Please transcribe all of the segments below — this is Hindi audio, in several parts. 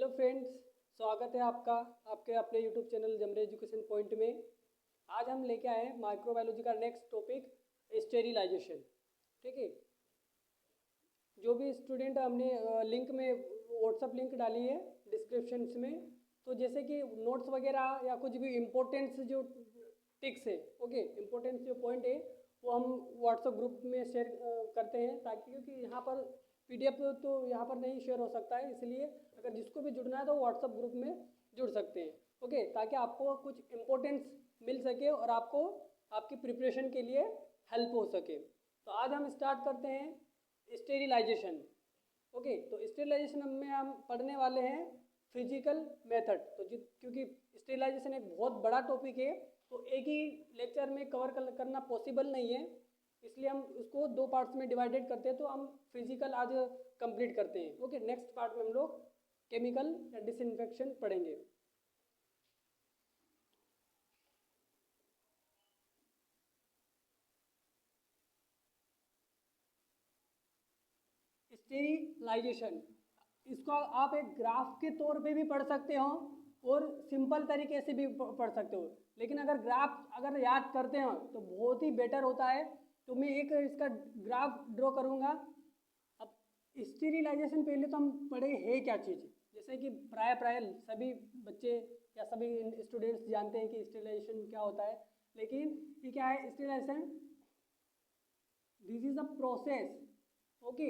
हेलो फ्रेंड्स, स्वागत है आपका आपके अपने यूट्यूब चैनल जमरे एजुकेशन पॉइंट में। आज हम लेके आए हैं माइक्रोबायोलॉजी का नेक्स्ट टॉपिक स्टेरिलाइजेशन। ठीक है, जो भी स्टूडेंट हमने लिंक में व्हाट्सअप लिंक डाली है डिस्क्रिप्शन में, तो जैसे कि नोट्स वगैरह या कुछ भी इम्पोर्टेंट्स जो टिक्स है, ओके, इम्पोर्टेंट्स जो पॉइंट है वो हम व्हाट्सअप ग्रुप में शेयर करते हैं, ताकि क्योंकि यहाँ पर पीडीएफ तो यहाँ पर नहीं शेयर हो सकता है, इसलिए अगर जिसको भी जुड़ना है तो व्हाट्सअप ग्रुप में जुड़ सकते हैं। ओके, ताकि आपको कुछ इम्पोर्टेंट्स मिल सके और आपको आपकी प्रिपरेशन के लिए हेल्प हो सके। तो आज हम स्टार्ट करते हैं स्टेरिलाइजेशन। ओके, तो स्टेरिलाइजेशन में हम पढ़ने वाले हैं फिजिकल मेथड। तो क्योंकि स्टेरिलाइजेशन एक बहुत बड़ा टॉपिक है, तो एक ही लेक्चर में कवर करना पॉसिबल नहीं है, इसलिए हम उसको दो पार्ट्स में डिवाइडेड करते हैं। तो हम फिजिकल आज कंप्लीट करते हैं। ओके, नेक्स्ट पार्ट में हम लोग केमिकल या डिसइंफेक्शन पढ़ेंगे। स्टेरिलाइजेशन, इसको आप एक ग्राफ के तौर पे भी पढ़ सकते हो और सिंपल तरीके से भी पढ़ सकते हो, लेकिन अगर ग्राफ अगर याद करते हो तो बहुत ही बेटर होता है। तो मैं एक इसका ग्राफ ड्रॉ करूँगा। अब स्टेरिलाइजेशन पहले तो हम पढ़े है क्या चीज़, जैसे कि प्राय सभी बच्चे या सभी स्टूडेंट्स जानते हैं कि स्टेरिलाइजेशन क्या होता है, लेकिन ये क्या है sterilization? This is a process, okay,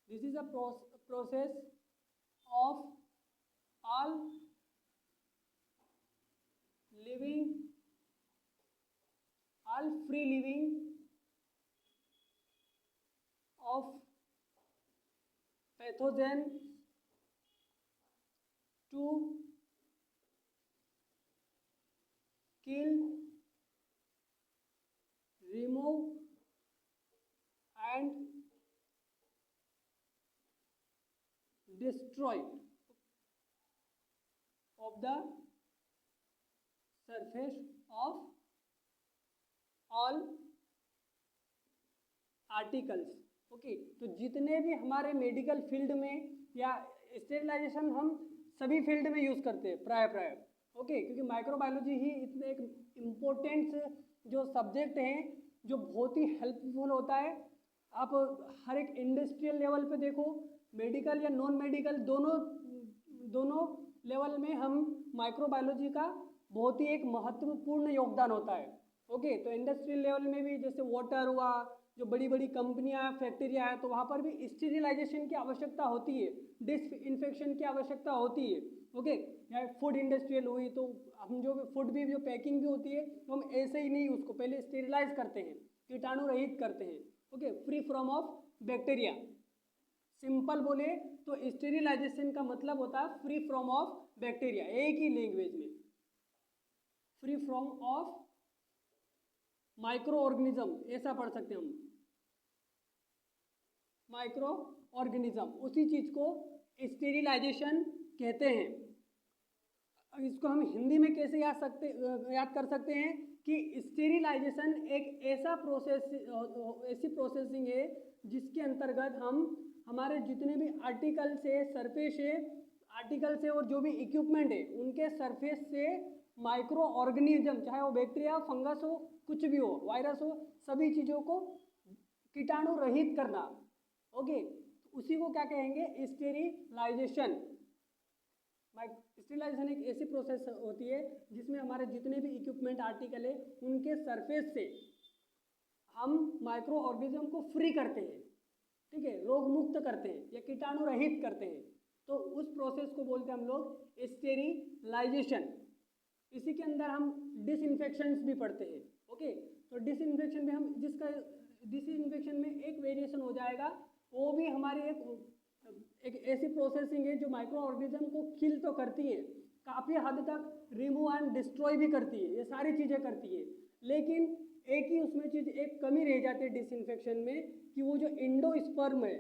this is a process of all living, all free living of pathogen to kill, remove and destroy of the surface of all articles. Okay, तो जितने भी हमारे मेडिकल फील्ड में या स्टेरिलाइजेशन हम सभी फील्ड में यूज़ करते हैं प्राय। ओके, क्योंकि माइक्रोबायोलॉजी ही इतने एक इम्पोर्टेंट जो सब्जेक्ट हैं जो बहुत ही हेल्पफुल होता है। आप हर एक इंडस्ट्रियल लेवल पे देखो, मेडिकल या नॉन मेडिकल दोनों लेवल में हम माइक्रोबायोलॉजी का बहुत ही एक महत्वपूर्ण योगदान होता है। ओके, तो इंडस्ट्रियल लेवल में भी जैसे वाटर हुआ, जो बड़ी बड़ी कंपनियां फैक्ट्रियां हैं, तो वहाँ पर भी स्टेरिलाइजेशन की आवश्यकता होती है, डिसइंफेक्शन की आवश्यकता होती है। ओके, या फूड इंडस्ट्रियल हुई तो हम जो फूड भी जो पैकिंग भी होती है तो हम ऐसे ही नहीं उसको पहले स्टेरिलाइज करते हैं, कीटाणु रहित करते हैं। Okay, free from of bacteria. Simple बोले तो स्टेरिलाइजेशन का मतलब होता है फ्री फ्रॉम ऑफ बैक्टीरिया, एक ही लैंग्वेज में free from of micro organism, ऐसा पढ़ सकते हैं हम, माइक्रो ऑर्गेनिज्म, उसी चीज को स्टेरिलाइजेशन कहते हैं। इसको हम हिंदी में कैसे याद कर सकते हैं कि स्टेरिलाइजेशन एक ऐसी प्रोसेसिंग है जिसके अंतर्गत हम हमारे जितने भी आर्टिकल्स है, सरफेस है, आर्टिकल्स है और जो भी इक्विपमेंट है उनके सरफेस से माइक्रो ऑर्गेनिज्म, चाहे वो बैक्टीरिया, फंगस हो, कुछ भी हो, वायरस हो, सभी चीज़ों को कीटाणु रहित करना। ओके, उसी को क्या कहेंगे? स्टेरिलाइजेशन। स्टेरिलाइजेशन एक ऐसी प्रोसेस होती है जिसमें हमारे जितने भी इक्विपमेंट, आर्टिकल है, उनके सरफेस से हम माइक्रो ऑर्गेनिज्म को फ्री करते हैं, ठीक है, रोग मुक्त करते हैं या कीटाणु रहित करते हैं। तो उस प्रोसेस को बोलते हैं हम लोग स्टेरिलाइजेशन। इसी के अंदर हम डिसइंफेक्शंस भी पढ़ते हैं। ओके, तो डिसइंफेक्शन में हम डिसइंफेक्शन में एक वेरिएशन हो जाएगा, वो भी हमारी एक ऐसी प्रोसेसिंग है जो माइक्रो ऑर्गेनिज्म को किल तो करती है, काफ़ी हद तक रिमूव एंड डिस्ट्रॉय भी करती है, ये सारी चीज़ें करती है। लेकिन एक ही उसमें चीज़, एक कमी रह जाती है डिसइंफेक्शन में, कि वो जो एंडोस्पर्म है,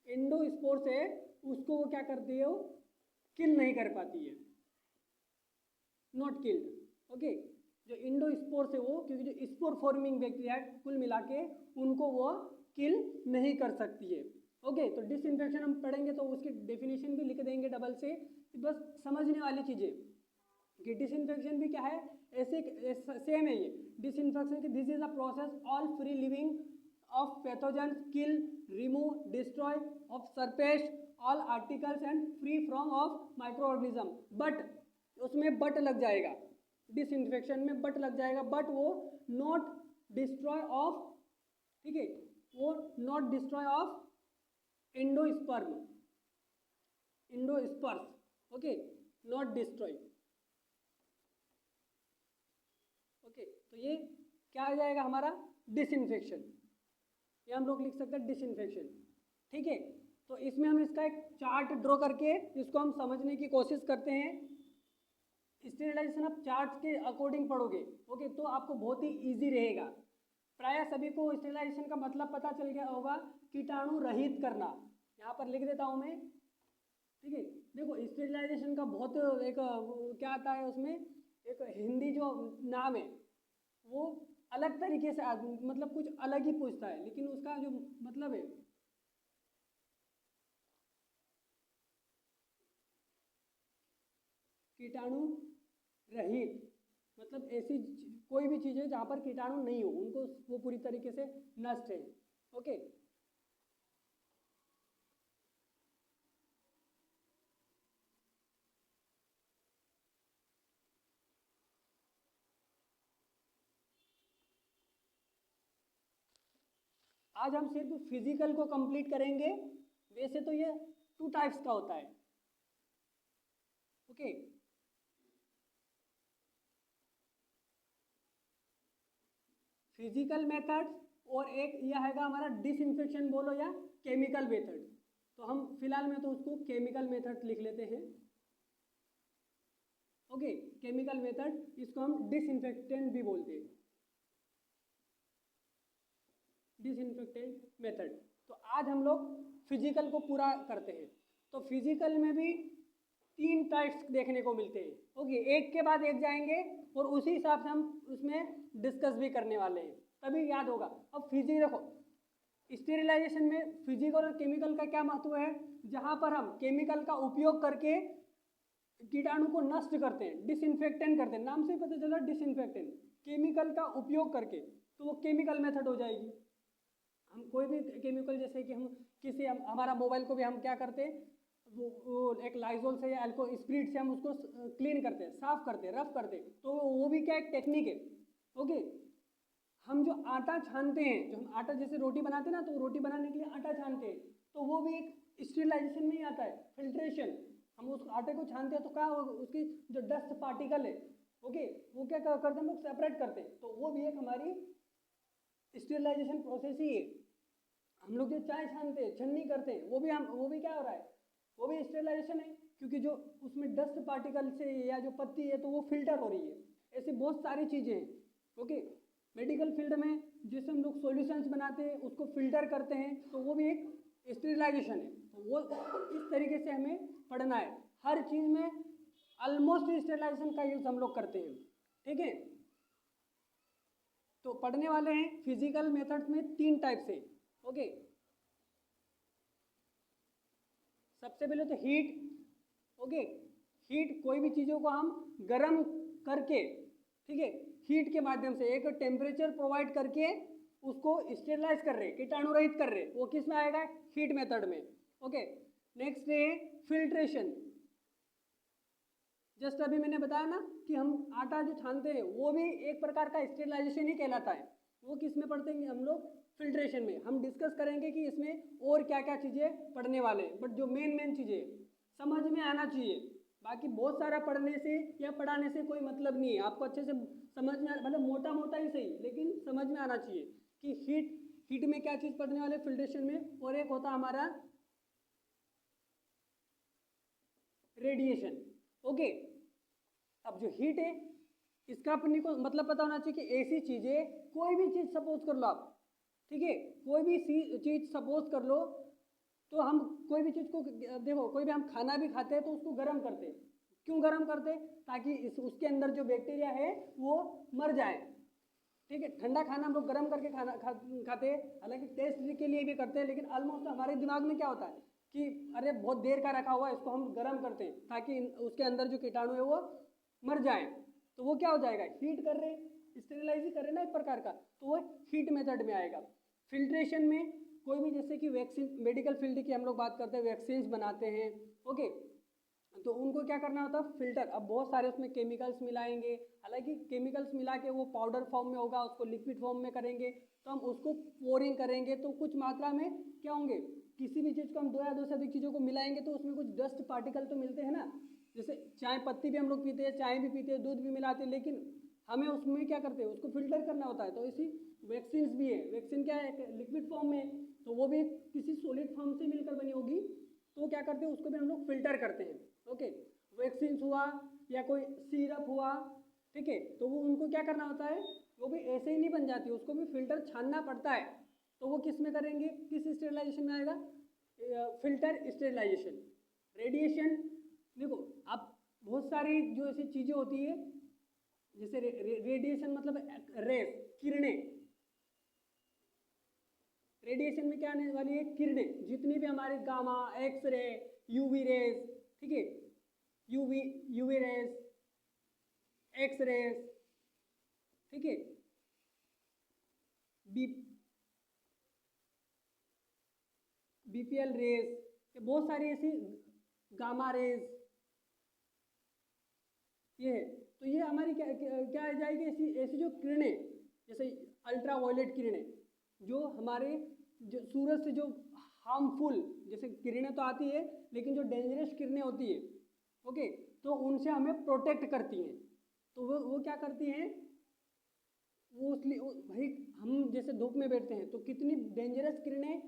एंडोस्पोर्स है, उसको वो क्या करती है? वो किल नहीं कर पाती है, नॉट किल्ड। ओके, जो इंडोस्पोर्स है वो, क्योंकि जो स्पोर फॉर्मिंग बैक्टीरिया कुल मिला के उनको वो किल नहीं कर सकती है। ओके, तो डिसइंफेक्शन हम पढ़ेंगे तो उसकी डेफिनेशन भी लिख देंगे डबल से, बस समझने वाली चीज़ें कि डिसइंफेक्शन भी क्या है, ऐसे सेम है ये डिसइंफेक्शन की, this is a process all free living of pathogens kill remove destroy of surface all articles and free from of micro organism. But उसमें बट लग जाएगा, डिसइंफेक्शन में बट लग जाएगा, बट वो नॉट डिस्ट्रॉय ऑफ, ठीक है, वो not destroy of endosperm, endosperms, okay, not destroy. Okay, तो ये क्या आ जाएगा हमारा डिसइंफेक्शन, ये हम लोग लिख सकते हैं डिसइंफेक्शन। ठीक है, तो इसमें हम इसका एक चार्ट ड्रॉ करके इसको हम समझने की कोशिश करते हैं। स्टेरिलाइजेशन आप चार्ट के अकॉर्डिंग पढ़ोगे, ओके, तो आपको बहुत ही इजी रहेगा। प्राय सभी को स्टेरिलाइजेशन का मतलब पता चल गया होगा, कीटाणु रहित करना। यहाँ पर लिख देता हूँ मैं, ठीक है। देखो स्टेरिलाइजेशन का बहुत एक क्या आता है उसमें, एक हिंदी जो नाम है वो अलग तरीके से मतलब कुछ अलग ही पूछता है, लेकिन उसका जो मतलब है कीटाणु रहित, मतलब ऐसी कोई भी चीज़ है जहाँ पर कीटाणु नहीं हो, उनको वो पूरी तरीके से नष्ट है। ओके, आज हम सिर्फ फिजिकल को कंप्लीट करेंगे। वैसे तो ये 2 टाइप्स का होता है। ओके, फिजिकल मेथड और एक यह हैगा हमारा डिसइंफेक्शन बोलो या केमिकल मेथड। तो हम फिलहाल में तो उसको केमिकल मेथड लिख लेते हैं। ओके, केमिकल मेथड, इसको हम डिसइंफेक्टेंट भी बोलते हैं, डिसइंफेक्टेंट मेथड। तो आज हम लोग फिजिकल को पूरा करते हैं। तो फिजिकल में भी 3 टाइप्स देखने को मिलते हैं। ओके, एक के बाद एक जाएंगे और उसी हिसाब से हम उसमें डिस्कस भी करने वाले हैं, तभी याद होगा। अब फिजिक देखो, स्टेरिलाइजेशन में फिजिकल और केमिकल का क्या महत्व है, जहाँ पर हम केमिकल का उपयोग करके कीटाणु को नष्ट करते हैं, डिसइंफेक्टेंट करते हैं, नाम से ही पता चला डिसइंफेक्टेंट, केमिकल का उपयोग करके, तो वो केमिकल मेथड हो जाएगी। हम कोई भी केमिकल, जैसे कि हम किसी हमारा मोबाइल को भी हम क्या करते हैं, वो एक लाइजोल से या अल्को स्प्रिट से हम उसको क्लीन करते हैं, साफ करते हैं, रफ करते हैं, तो वो भी क्या एक टेक्निक है। ओके, हम जो आटा छानते हैं, जो हम आटा जैसे रोटी बनाते हैं ना, तो रोटी बनाने के लिए आटा छानते हैं, तो वो भी एक स्टेरिलाइजेशन में ही आता है, फिल्ट्रेशन। हम उस आटे को छानते हैं तो क्या उसकी जो डस्ट पार्टिकल है, ओके, वो क्या करते हैं, हम लोग सेपरेट करते हैं, तो वो भी एक हमारी स्टेरिलाइजेशन प्रोसेस ही है। हम लोग जो चाय छानते हैं, छन्नी करते हैं, वो भी क्या हो रहा है, वो भी स्टेरिलाइजेशन है, क्योंकि जो उसमें डस्ट पार्टिकल से या जो पत्ती है तो वो फिल्टर हो रही है। ऐसी बहुत सारी चीज़ें हैं। ओके, मेडिकल फील्ड में जैसे हम लोग सॉल्यूशंस बनाते हैं, उसको फिल्टर करते हैं, तो वो भी एक स्टेरिलाइजेशन है। तो वो इस तरीके से हमें पढ़ना है, हर चीज़ में ऑलमोस्ट स्टेरिलाइजेशन का यूज़ हम लोग करते हैं। ठीक है, तो पढ़ने वाले हैं फिजिकल मेथड्स में 3 टाइप से। ओके, सबसे पहले तो हीट। ओके, हीट, कोई भी चीज़ों को हम गर्म करके, ठीक है, हीट के माध्यम से एक टेम्परेचर प्रोवाइड करके उसको स्टेरिलाइज कर रहे, कीटाणु रहित कर रहे, वो किस में आएगा, हीट मेथड में। ओके, नेक्स्ट है फिल्ट्रेशन। जस्ट अभी मैंने बताया ना कि हम आटा जो छानते हैं वो भी एक प्रकार का स्टेरिलाइजेशन ही कहलाता है। वो किस में पढ़ते हैं हम लोग, फिल्ट्रेशन में। हम डिस्कस करेंगे कि इसमें और क्या क्या चीज़ें पढ़ने वाले हैं, बट जो मेन चीज़ें समझ में आना चाहिए। बाकी बहुत सारा पढ़ने से या पढ़ाने से कोई मतलब नहीं है, आपको अच्छे से समझ में, मतलब मोटा मोटा ही सही, लेकिन समझ में आना चाहिए कि हीट में क्या चीज़ पढ़ने वाले फिल्ट्रेशन में। और एक होता हमारा रेडिएशन। ओके, अब जो हीट है इसका अपने को मतलब पता होना चाहिए कि ऐसी चीज़ें, कोई भी चीज़ सपोज कर लो आप, ठीक है, कोई भी चीज़ सपोज कर लो, तो हम कोई भी चीज़ को देखो, कोई भी हम खाना भी खाते हैं तो उसको गर्म करते हैं। क्यों गर्म करते हैं, ताकि उसके अंदर जो बैक्टीरिया है वो मर जाए। ठीक है, ठंडा खाना हम लोग गर्म करके खाते हैं, हालांकि टेस्ट के लिए भी करते हैं, लेकिन ऑलमोस्ट हमारे दिमाग में क्या होता है कि अरे बहुत देर का रखा हुआ है, इसको हम गर्म करते हैं ताकि उसके अंदर जो कीटाणु है वो मर जाए। तो वो क्या हो जाएगा, हीट कर रहे, स्टेरिलाइज कर रहे ना एक प्रकार का, तो वो हीट मेथड में आएगा। फिल्ट्रेशन में कोई भी, जैसे कि वैक्सीन, मेडिकल फील्ड की हम लोग बात करते हैं, वैक्सीन्स बनाते हैं, ओके, तो उनको क्या करना होता है, फिल्टर। अब बहुत सारे उसमें केमिकल्स मिलाएंगे, हालांकि केमिकल्स मिला के वो पाउडर फॉर्म में होगा, उसको लिक्विड फॉर्म में करेंगे, तो हम उसको पोरिंग करेंगे, तो कुछ मात्रा में क्या होंगे, किसी भी चीज़ को हम 2 या 2 से अधिक चीज़ों को मिलाएंगे तो उसमें कुछ डस्ट पार्टिकल तो मिलते हैं ना। जैसे चाय पत्ती भी हम लोग पीते हैं, चाय भी पीते हैं, दूध भी मिलाते हैं, लेकिन हमें उसमें क्या करते हैं, उसको फिल्टर करना होता है। तो इसी वैक्सीन भी है, वैक्सीन क्या है, लिक्विड फॉर्म में, तो वो भी किसी सॉलिड फॉर्म से मिलकर बनी होगी, तो क्या करते हैं, उसको भी हम लोग फिल्टर करते हैं। ओके, वैक्सीन हुआ या कोई सिरप हुआ, ठीक है, तो वो उनको क्या करना होता है, वो भी ऐसे ही नहीं बन जाती, उसको भी फिल्टर छानना पड़ता है। तो वो किस में करेंगे, किस स्टेरिलाइजेशन में आएगा, फिल्टर स्टेरिलाइजेशन। रेडिएशन, देखो अब बहुत सारी जो ऐसी चीज़ें होती है, जैसे रेडिएशन मतलब रेस, किरणें। रेडिएशन में क्या आने वाली है, किरणें, जितनी भी हमारी गामा, एक्सरे, यूवी रेज, ठीक है, यूवी रेज, एक्स रेज, ठीक है, बीपीएल रेज, ये बहुत सारी ऐसी, गामा रेज, ये है। तो ये हमारी क्या आ जाएगी, ऐसी ऐसी जो किरणें, जैसे अल्ट्रा वायलेट किरणें, जो हमारे जो सूरज से जो हार्मफुल, जैसे किरणें तो आती है, लेकिन जो डेंजरस किरणें होती है, ओके, तो उनसे हमें प्रोटेक्ट करती हैं। तो वो क्या करती हैं, वो भाई हम जैसे धूप में बैठते हैं तो कितनी डेंजरस किरणें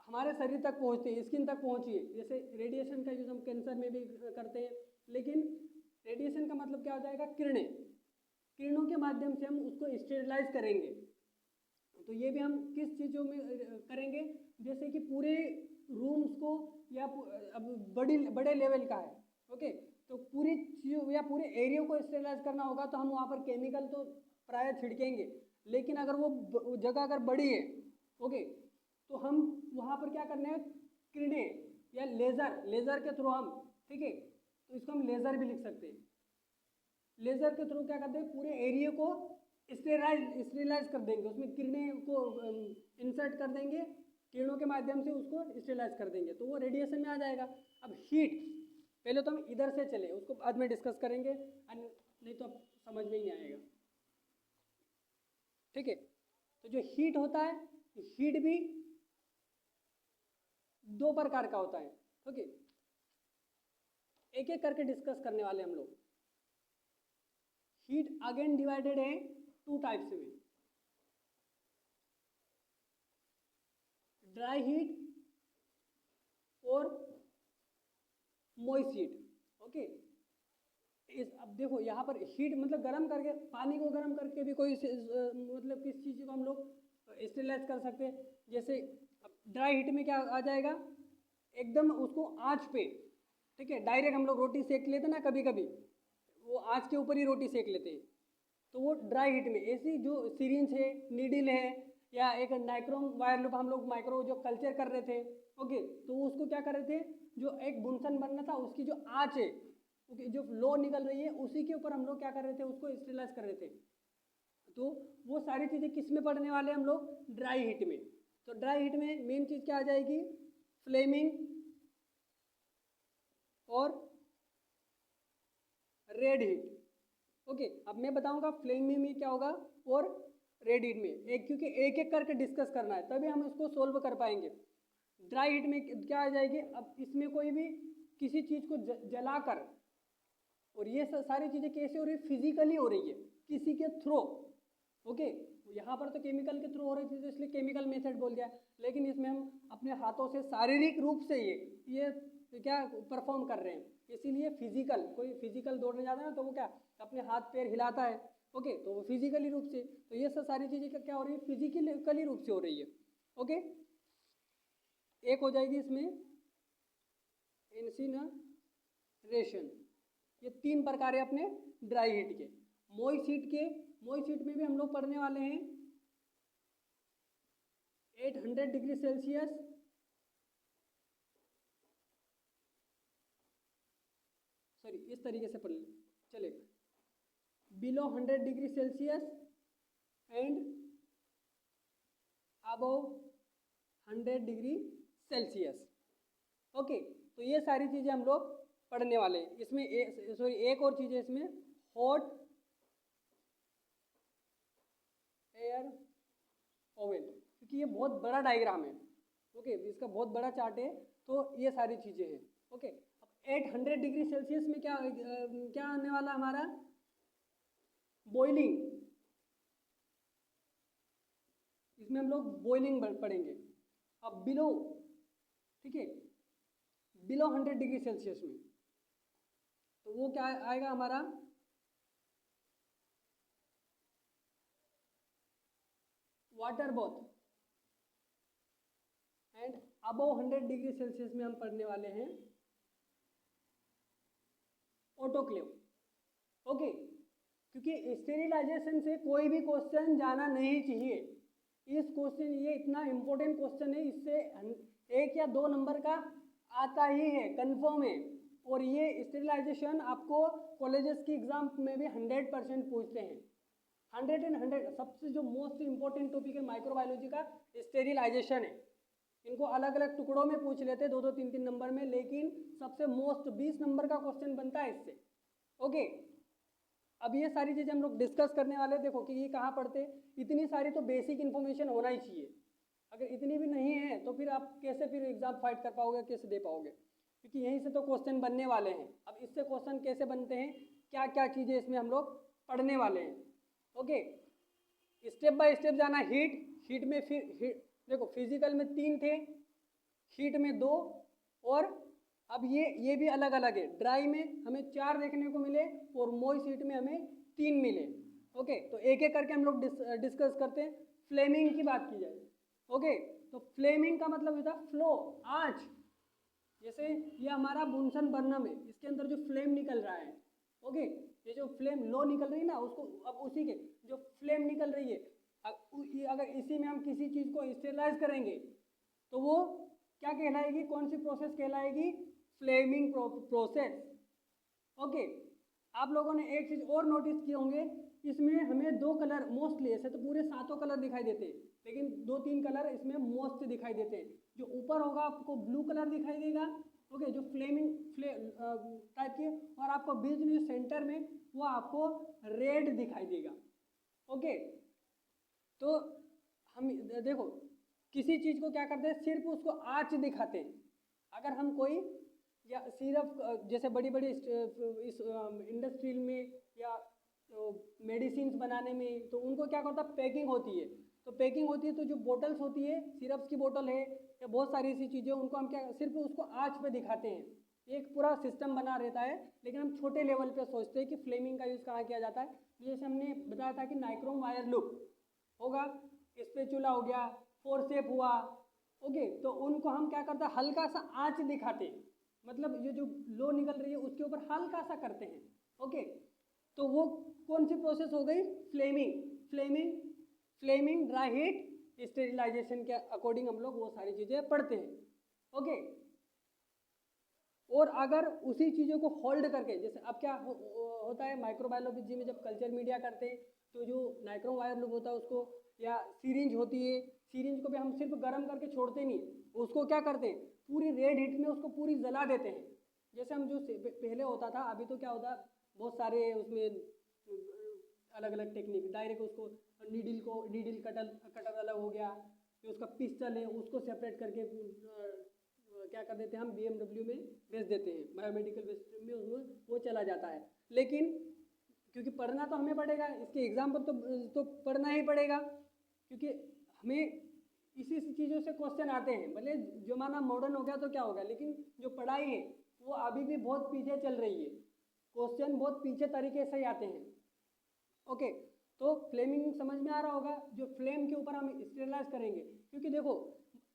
हमारे शरीर तक पहुंचती है, स्किन तक पहुंची है। जैसे रेडिएशन का यूज हम कैंसर में भी करते हैं, लेकिन रेडिएशन का मतलब क्या हो जाएगा, किरणें, किरणों के माध्यम से हम उसको स्टेरिलाइज करेंगे। तो ये भी हम किस चीज़ों में करेंगे, जैसे कि पूरे रूम्स को, या अब बड़े लेवल का है, ओके, तो पूरी चीज़ों या पूरे एरिया को स्टेरिलाइज करना होगा, तो हम वहाँ पर केमिकल तो प्राय छिड़केंगे, लेकिन अगर वो जगह अगर बड़ी है, ओके, तो हम वहाँ पर क्या करने हैं, किरणें या लेज़र के थ्रू हम, ठीक है, तो इसको हम लेज़र भी लिख सकते हैं। लेज़र के थ्रू क्या करते हैं, पूरे एरिया को स्टेरिलाइज कर देंगे, उसमें किरणें को इंसर्ट कर देंगे, किरणों के माध्यम से उसको स्टेरिलाइज कर देंगे, तो वो रेडिएशन में आ जाएगा। अब हीट, पहले तो हम इधर से चले, उसको बाद में डिस्कस करेंगे, नहीं तो अब समझ में ही नहीं आएगा, ठीक है। तो जो हीट होता है, हीट भी 2 प्रकार का होता है, ओके, एक एक करके डिस्कस करने वाले हम लोग। हीट अगेन डिवाइडेड है 2 टाइप्स में, ड्राई हीट और मॉइस्ट हीट, ओके। अब देखो यहाँ पर हीट मतलब गर्म करके, पानी को गर्म करके भी कोई मतलब किस चीज़ को हम लोग स्टेरिलाइज कर सकते हैं। जैसे अब ड्राई हीट में क्या आ जाएगा, एकदम उसको आँच पे, ठीक है, डायरेक्ट हम लोग रोटी सेक लेते ना, कभी कभी वो आँच के ऊपर ही रोटी सेक लेते हैं, तो वो ड्राई हीट में। ऐसी जो सिरिंज है, नीडल है, या एक नाइक्रोम वायर लूप हम लोग माइक्रो जो कल्चर कर रहे थे, ओके, तो उसको क्या कर रहे थे, जो एक बुनसन बनना था, उसकी जो आँच है, ओके, जो लो निकल रही है, उसी के ऊपर हम लोग क्या कर रहे थे, उसको स्टेरिलाइज कर रहे थे। तो वो सारी चीज़ें किस में पढ़ने वाले हम लोग, ड्राई हीट में। तो ड्राई हीट में मेन चीज़ क्या आ जाएगी, फ्लेमिंग और रेड हीट, ओके। अब मैं बताऊंगा फ्लेमिंग में क्या होगा और रेड हीट में, क्योंकि एक एक करके डिस्कस करना है, तभी हम इसको सोल्व कर पाएंगे। ड्राई हीट में क्या आ जाएगी, अब इसमें कोई भी किसी चीज़ को जलाकर, और ये सारी चीज़ें कैसे हो रही है, फिजिकली हो रही है, किसी के थ्रू, ओके। यहाँ पर तो केमिकल के थ्रू हो रही थी, तो इसलिए केमिकल मेथड बोल दिया, लेकिन इसमें हम अपने हाथों से शारीरिक रूप से ये क्या परफॉर्म कर रहे हैं, इसीलिए फिजिकल, कोई फिजिकल दौड़ने जाता है ना, तो वो क्या अपने हाथ पैर हिलाता है, ओके, तो वो फिजिकली रूप से, तो ये सब सारी चीज़ें क्या हो रही है, फिजिकली रूप से हो रही है, ओके। एक हो जाएगी इसमें इंसिनरेशन, ये 3 प्रकार है अपने ड्राई हीट के। मोई शीट में भी हम लोग पढ़ने वाले हैं 800 डिग्री सेल्सियस, सॉरी इस तरीके से पढ़ चलेगा, below 100 degree Celsius and above 100 degree Celsius. Okay, तो ये सारी चीज़ें हम लोग पढ़ने वाले हैं। इसमें एक और चीज़ है इसमें, हॉट एयर ओवन, क्योंकि ये बहुत बड़ा डायग्राम है। ओके, इसका बहुत बड़ा चार्ट है, तो ये सारी चीज़ें हैं। ओके, अब 800 डिग्री सेल्सियस में क्या आने वाला हमारा, बॉइलिंग, इसमें हम लोग बॉइलिंग पढ़ेंगे। अब बिलो, ठीक है, बिलो 100 डिग्री सेल्सियस में तो वो क्या आएगा हमारा, water both, and above 100 degree Celsius में हम पढ़ने वाले हैं ऑटोक्लेव। ओके, क्योंकि स्टेरिलाइजेशन से कोई भी क्वेश्चन जाना नहीं चाहिए। इस क्वेश्चन, ये इतना इम्पोर्टेंट क्वेश्चन है, इससे 1 या 2 नंबर का आता ही है, कंफर्म है। और ये स्टेरिलाइजेशन आपको कॉलेजेस की एग्जाम में भी 100% पूछते हैं। 100 एंड 100 सबसे जो मोस्ट इंपॉर्टेंट टॉपिक है माइक्रोबायोलॉजी का, स्टेरिलाइजेशन है। इनको अलग अलग टुकड़ों में पूछ लेते हैं 2-2, 3-3 नंबर में, लेकिन सबसे मोस्ट 20 नंबर का क्वेश्चन बनता है इससे। ओके, अब ये सारी चीज़ें हम लोग डिस्कस करने वाले हैं। देखो कि ये कहाँ पढ़ते, इतनी सारी तो बेसिक इन्फॉर्मेशन होना ही चाहिए। अगर इतनी भी नहीं है तो फिर आप कैसे फिर एग्जाम फाइट कर पाओगे, कैसे दे पाओगे, क्योंकि यहीं से तो क्वेश्चन बनने वाले हैं। अब इससे क्वेश्चन कैसे बनते हैं, क्या क्या चीज़ें इसमें हम लोग पढ़ने वाले हैं। ओके, स्टेप बाय स्टेप जाना। हीट में फिर देखो फिजिकल में 3 थे, हीट में 2, और अब ये भी अलग अलग है। ड्राई में हमें 4 देखने को मिले और मॉइस्ट हीट में हमें 3 मिले। ओके, तो एक एक करके हम लोग डिस्कस करते हैं। फ्लेमिंग की बात की जाए, ओके, तो फ्लेमिंग का मतलब होता है फ्लो, आँच। जैसे ये हमारा बुनसन बर्नम है, इसके अंदर जो फ्लेम निकल रहा है, ओके, ये जो फ्लेम लो निकल रही है ना, उसको अब उसी के जो फ्लेम निकल रही है, अगर इसी में हम किसी चीज़ को स्टेरिलाइज करेंगे तो वो क्या कहलाएगी, कौन सी प्रोसेस कहलाएगी, फ्लेमिंग प्रोसेस। ओके, आप लोगों ने एक चीज़ और नोटिस किए होंगे, इसमें हमें 2 कलर मोस्टली, ऐसे तो पूरे 7 कलर दिखाई देते हैं, लेकिन 2-3 कलर इसमें मोस्ट दिखाई देते हैं। जो ऊपर होगा आपको ब्लू कलर दिखाई देगा, ओके, जो फ्लेमिंग टाइप की, और आपको बीच में जो सेंटर में वो आपको रेड दिखाई देगा। ओके, तो हम देखो किसी चीज़ को क्या करते हैं, सिर्फ उसको आँच दिखाते हैं। अगर हम कोई या सिर्फ जैसे बड़ी बड़ी इस इंडस्ट्रियल में या मेडिसिन बनाने में, तो उनको क्या करता है, पैकिंग होती है। तो पैकिंग होती है तो जो बोटल्स होती है, सिरप्स की बोतल है या बहुत सारी ऐसी चीज़ें, उनको हम क्या सिर्फ उसको आँच पे दिखाते हैं। एक पूरा सिस्टम बना रहता है, लेकिन हम छोटे लेवल पे सोचते हैं कि फ्लेमिंग का यूज़ कहाँ किया जाता है। जैसे हमने बताया था कि नाइक्रोम वायर लूप होगा, स्पेचुला हो गया, फोरसेप हुआ, ओके, तो उनको हम क्या करते हैं, हल्का सा आँच दिखाते हैं, मतलब ये जो लो निकल रही है उसके ऊपर हल्का सा करते हैं। ओके, तो वो कौन सी प्रोसेस हो गई, फ्लेमिंग ड्राई हीट स्टेरिलाइजेशन के अकॉर्डिंग हम लोग वो सारी चीज़ें पढ़ते हैं। ओके, और अगर उसी चीज़ों को होल्ड करके, जैसे अब क्या होता है माइक्रोबायोलॉजी में, जब कल्चर मीडिया करते हैं तो जो नाइक्रोम वायर लूप होता है उसको, या सीरिंज होती है, सीरिंज को भी हम सिर्फ गर्म करके छोड़ते नहीं, उसको क्या करते हैं, पूरी रेड हीट में उसको पूरी जला देते हैं। जैसे हम जो पहले होता था, अभी तो क्या होता है, बहुत सारे उसमें अलग अलग टेक्निक, डायरेक्ट उसको नीडल कटर अलग हो गया, फिर उसका पिस्टल है उसको सेपरेट करके क्या कर देते हैं, हम BMW में भेज देते हैं, बायोमेडिकल वेस्ट में उसमें वो चला जाता है। लेकिन क्योंकि पढ़ना तो हमें पड़ेगा, इसके एग्जाम पर तो पढ़ना ही पड़ेगा, क्योंकि हमें इसी चीज़ों से क्वेश्चन आते हैं। भले जमाना मॉडर्न हो गया तो क्या होगा, लेकिन जो पढ़ाई है वो अभी भी बहुत पीछे चल रही है, क्वेश्चन बहुत पीछे तरीके से ही आते हैं। ओके, तो फ्लेमिंग समझ में आ रहा होगा, जो फ्लेम के ऊपर हम स्टेरिलाइज करेंगे, क्योंकि देखो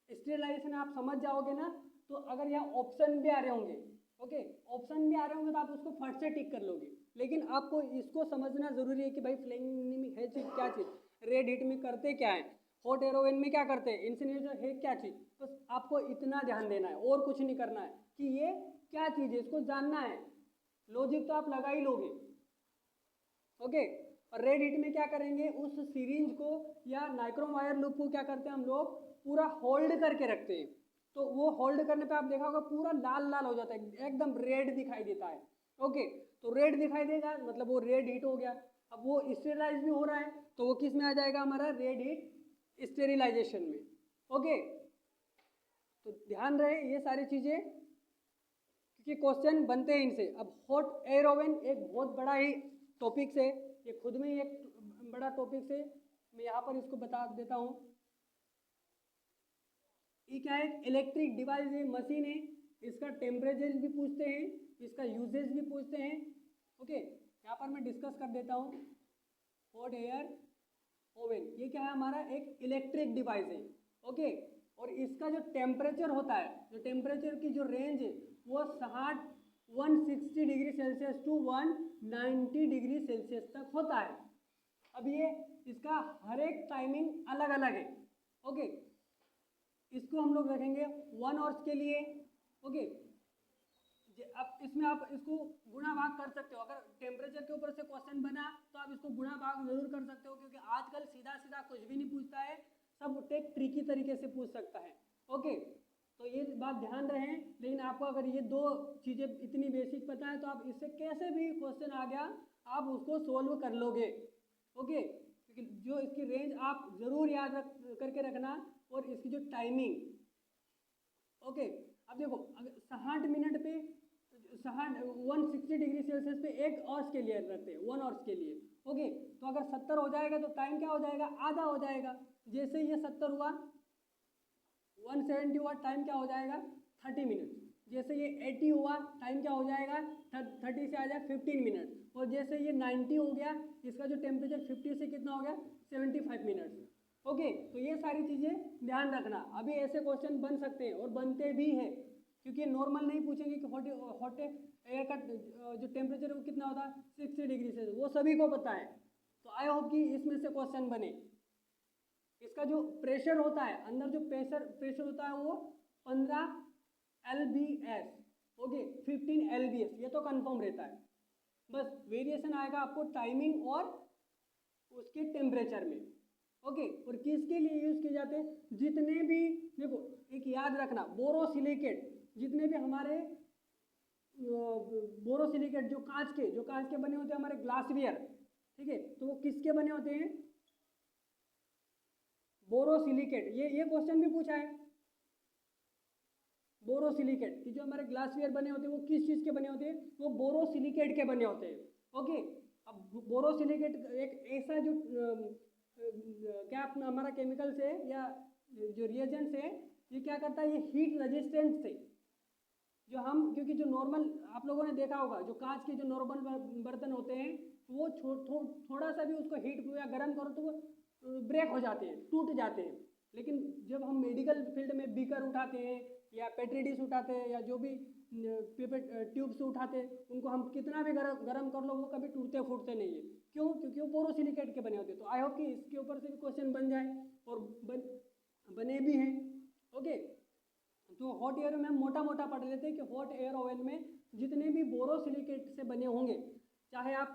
स्टेरिलाइजेशन आप समझ जाओगे ना, तो अगर यहाँ ऑप्शन भी आ रहे होंगे, ओके, ऑप्शन भी आ रहे होंगे तो आप उसको फट से टिक कर लोगे। लेकिन आपको इसको समझना ज़रूरी है कि भाई फ्लेमिंग है चीज़ क्या चीज़, रेड हीट में करते क्या है, हॉट एयर ओवन में क्या करते हैं, इंसिनरेटर है क्या चीज़। बस आपको इतना ध्यान देना है और कुछ नहीं करना है कि ये क्या चीज़ है, इसको जानना है। लॉजिक तो आप लगा ही लोगे। ओके, और रेड हीट में क्या करेंगे, उस सीरीज को या नाइक्रोम वायर लूप को क्या करते हैं हम लोग, पूरा होल्ड करके रखते हैं। तो वो होल्ड करने पे आप देखा होगा पूरा लाल लाल हो जाता है, एकदम रेड दिखाई देता है। ओके, तो रेड दिखाई देगा मतलब वो रेड हीट हो गया। अब वो स्टेरिलाइज भी हो रहा है तो वो किस में आ जाएगा, हमारा रेड हीट स्टेरिलाइजेशन में। ओके, तो ध्यान रहे ये सारी चीज़ें क्योंकि क्वेश्चन बनते हैं इनसे। अब हॉट एयर ओवन एक बहुत बड़ा ही टॉपिक्स है, ये खुद में ही एक बड़ा टॉपिक्स है। मैं यहाँ पर इसको बता देता हूँ। ये क्या है, इलेक्ट्रिक डिवाइस है, मशीन है, इसका टेम्परेचर भी पूछते हैं, इसका यूजेज भी पूछते हैं। ओके, यहाँ पर मैं डिस्कस कर देता हूँ। हॉट एयर ओवन ये क्या है, हमारा एक इलेक्ट्रिक डिवाइस है। ओके, और इसका जो टेम्परेचर होता है, जो टेम्परेचर की जो रेंज है वो 160 degree Celsius to 190 degree Celsius तक होता है। अब ये इसका हर एक टाइमिंग अलग अलग है। ओके, इसको हम लोग रखेंगे 1 आवर्स के लिए। ओके, अब इसमें आप इसको गुणा भाग कर सकते हो, अगर टेम्परेचर के ऊपर से क्वेश्चन बना तो आप इसको गुणा भाग जरूर कर सकते हो, क्योंकि आजकल सीधा सीधा कुछ भी नहीं पूछता है, सब टेक ट्रिकी तरीके से पूछ सकता है। ओके, तो ये बात ध्यान रहे। लेकिन आपको अगर ये दो चीज़ें इतनी बेसिक पता है तो आप इससे कैसे भी क्वेश्चन आ गया आप उसको सोल्व कर लोगे। ओके, क्योंकि जो इसकी रेंज आप जरूर याद करके रखना, और इसकी जो टाइमिंग। ओके, अब देखो अगर 60 मिनट पे 160 डिग्री सेल्सियस पे 1 आवर्स के लिए रखते हैं, 1 आवर्स के लिए। ओके, तो अगर 70 हो जाएगा तो टाइम क्या हो जाएगा, आधा हो जाएगा। जैसे ये 70 हुआ 170 हुआ, टाइम क्या हो जाएगा 30 मिनट। जैसे ये 80 हुआ टाइम क्या हो जाएगा 30 से आ जाए 15 मिनट। और जैसे ये 90 हो गया, इसका जो टेम्परेचर 50 से कितना हो गया 75 मिनट। ओके, तो ये सारी चीज़ें ध्यान रखना। अभी ऐसे क्वेश्चन बन सकते हैं और बनते भी हैं, क्योंकि नॉर्मल नहीं पूछेंगे कि हॉट एयर का जो टेम्परेचर वो कितना होता है 60 डिग्री से, वो सभी को पता है। तो आई होप कि इसमें से क्वेश्चन बने। इसका जो प्रेशर होता है, अंदर जो प्रेशर होता है वो 15 LBS। ओके, 15 LBS, ये तो कंफर्म रहता है। बस वेरिएशन आएगा आपको टाइमिंग और उसके टेम्परेचर में। ओके, और किसके लिए यूज किए जाते हैं, जितने भी देखो एक याद रखना, बोरोसिलिकेट, जितने भी हमारे बोरोसिलिकेट जो कांच के बने होते हैं, हमारे ग्लासवेयर, ठीक है, तो वो किसके बने होते हैं, बोरोसिलिकेट। ये क्वेश्चन भी पूछा है, बोरोसिलिकेट कि जो हमारे ग्लासवेयर बने होते हैं वो किस चीज़ के बने होते हैं, वो बोरोसिलिकेट के बने होते हैं। ओके, अब बोरोसिलिकेट एक ऐसा जो क्या हमारा केमिकल से या जो रिएजेंट से ये क्या करता है, ये हीट रेजिस्टेंट से जो हम, क्योंकि जो नॉर्मल आप लोगों ने देखा होगा जो कांच के जो नॉर्मल बर्तन होते हैं वो थोड़ा सा भी उसको हीट या गर्म करो तो वो ब्रेक हो जाते हैं, टूट जाते हैं। लेकिन जब हम मेडिकल फील्ड में बीकर उठाते हैं या पेट्री डिश उठाते हैं या जो भी पेपर ट्यूब से उठाते हैं, उनको हम कितना भी गर्म कर लो वो कभी टूटते फूटते नहीं है। क्यों, क्योंकि वो बोरोसिलिकेट के बने होते हैं। तो आई होप कि इसके ऊपर से भी क्वेश्चन बन जाए और बने भी हैं। ओके, तो हॉट एयर में हम मोटा मोटा पढ़ लेते हैं कि हॉट एयर ओवन में जितने भी बोरोसिलिकेट से बने होंगे, चाहे आप,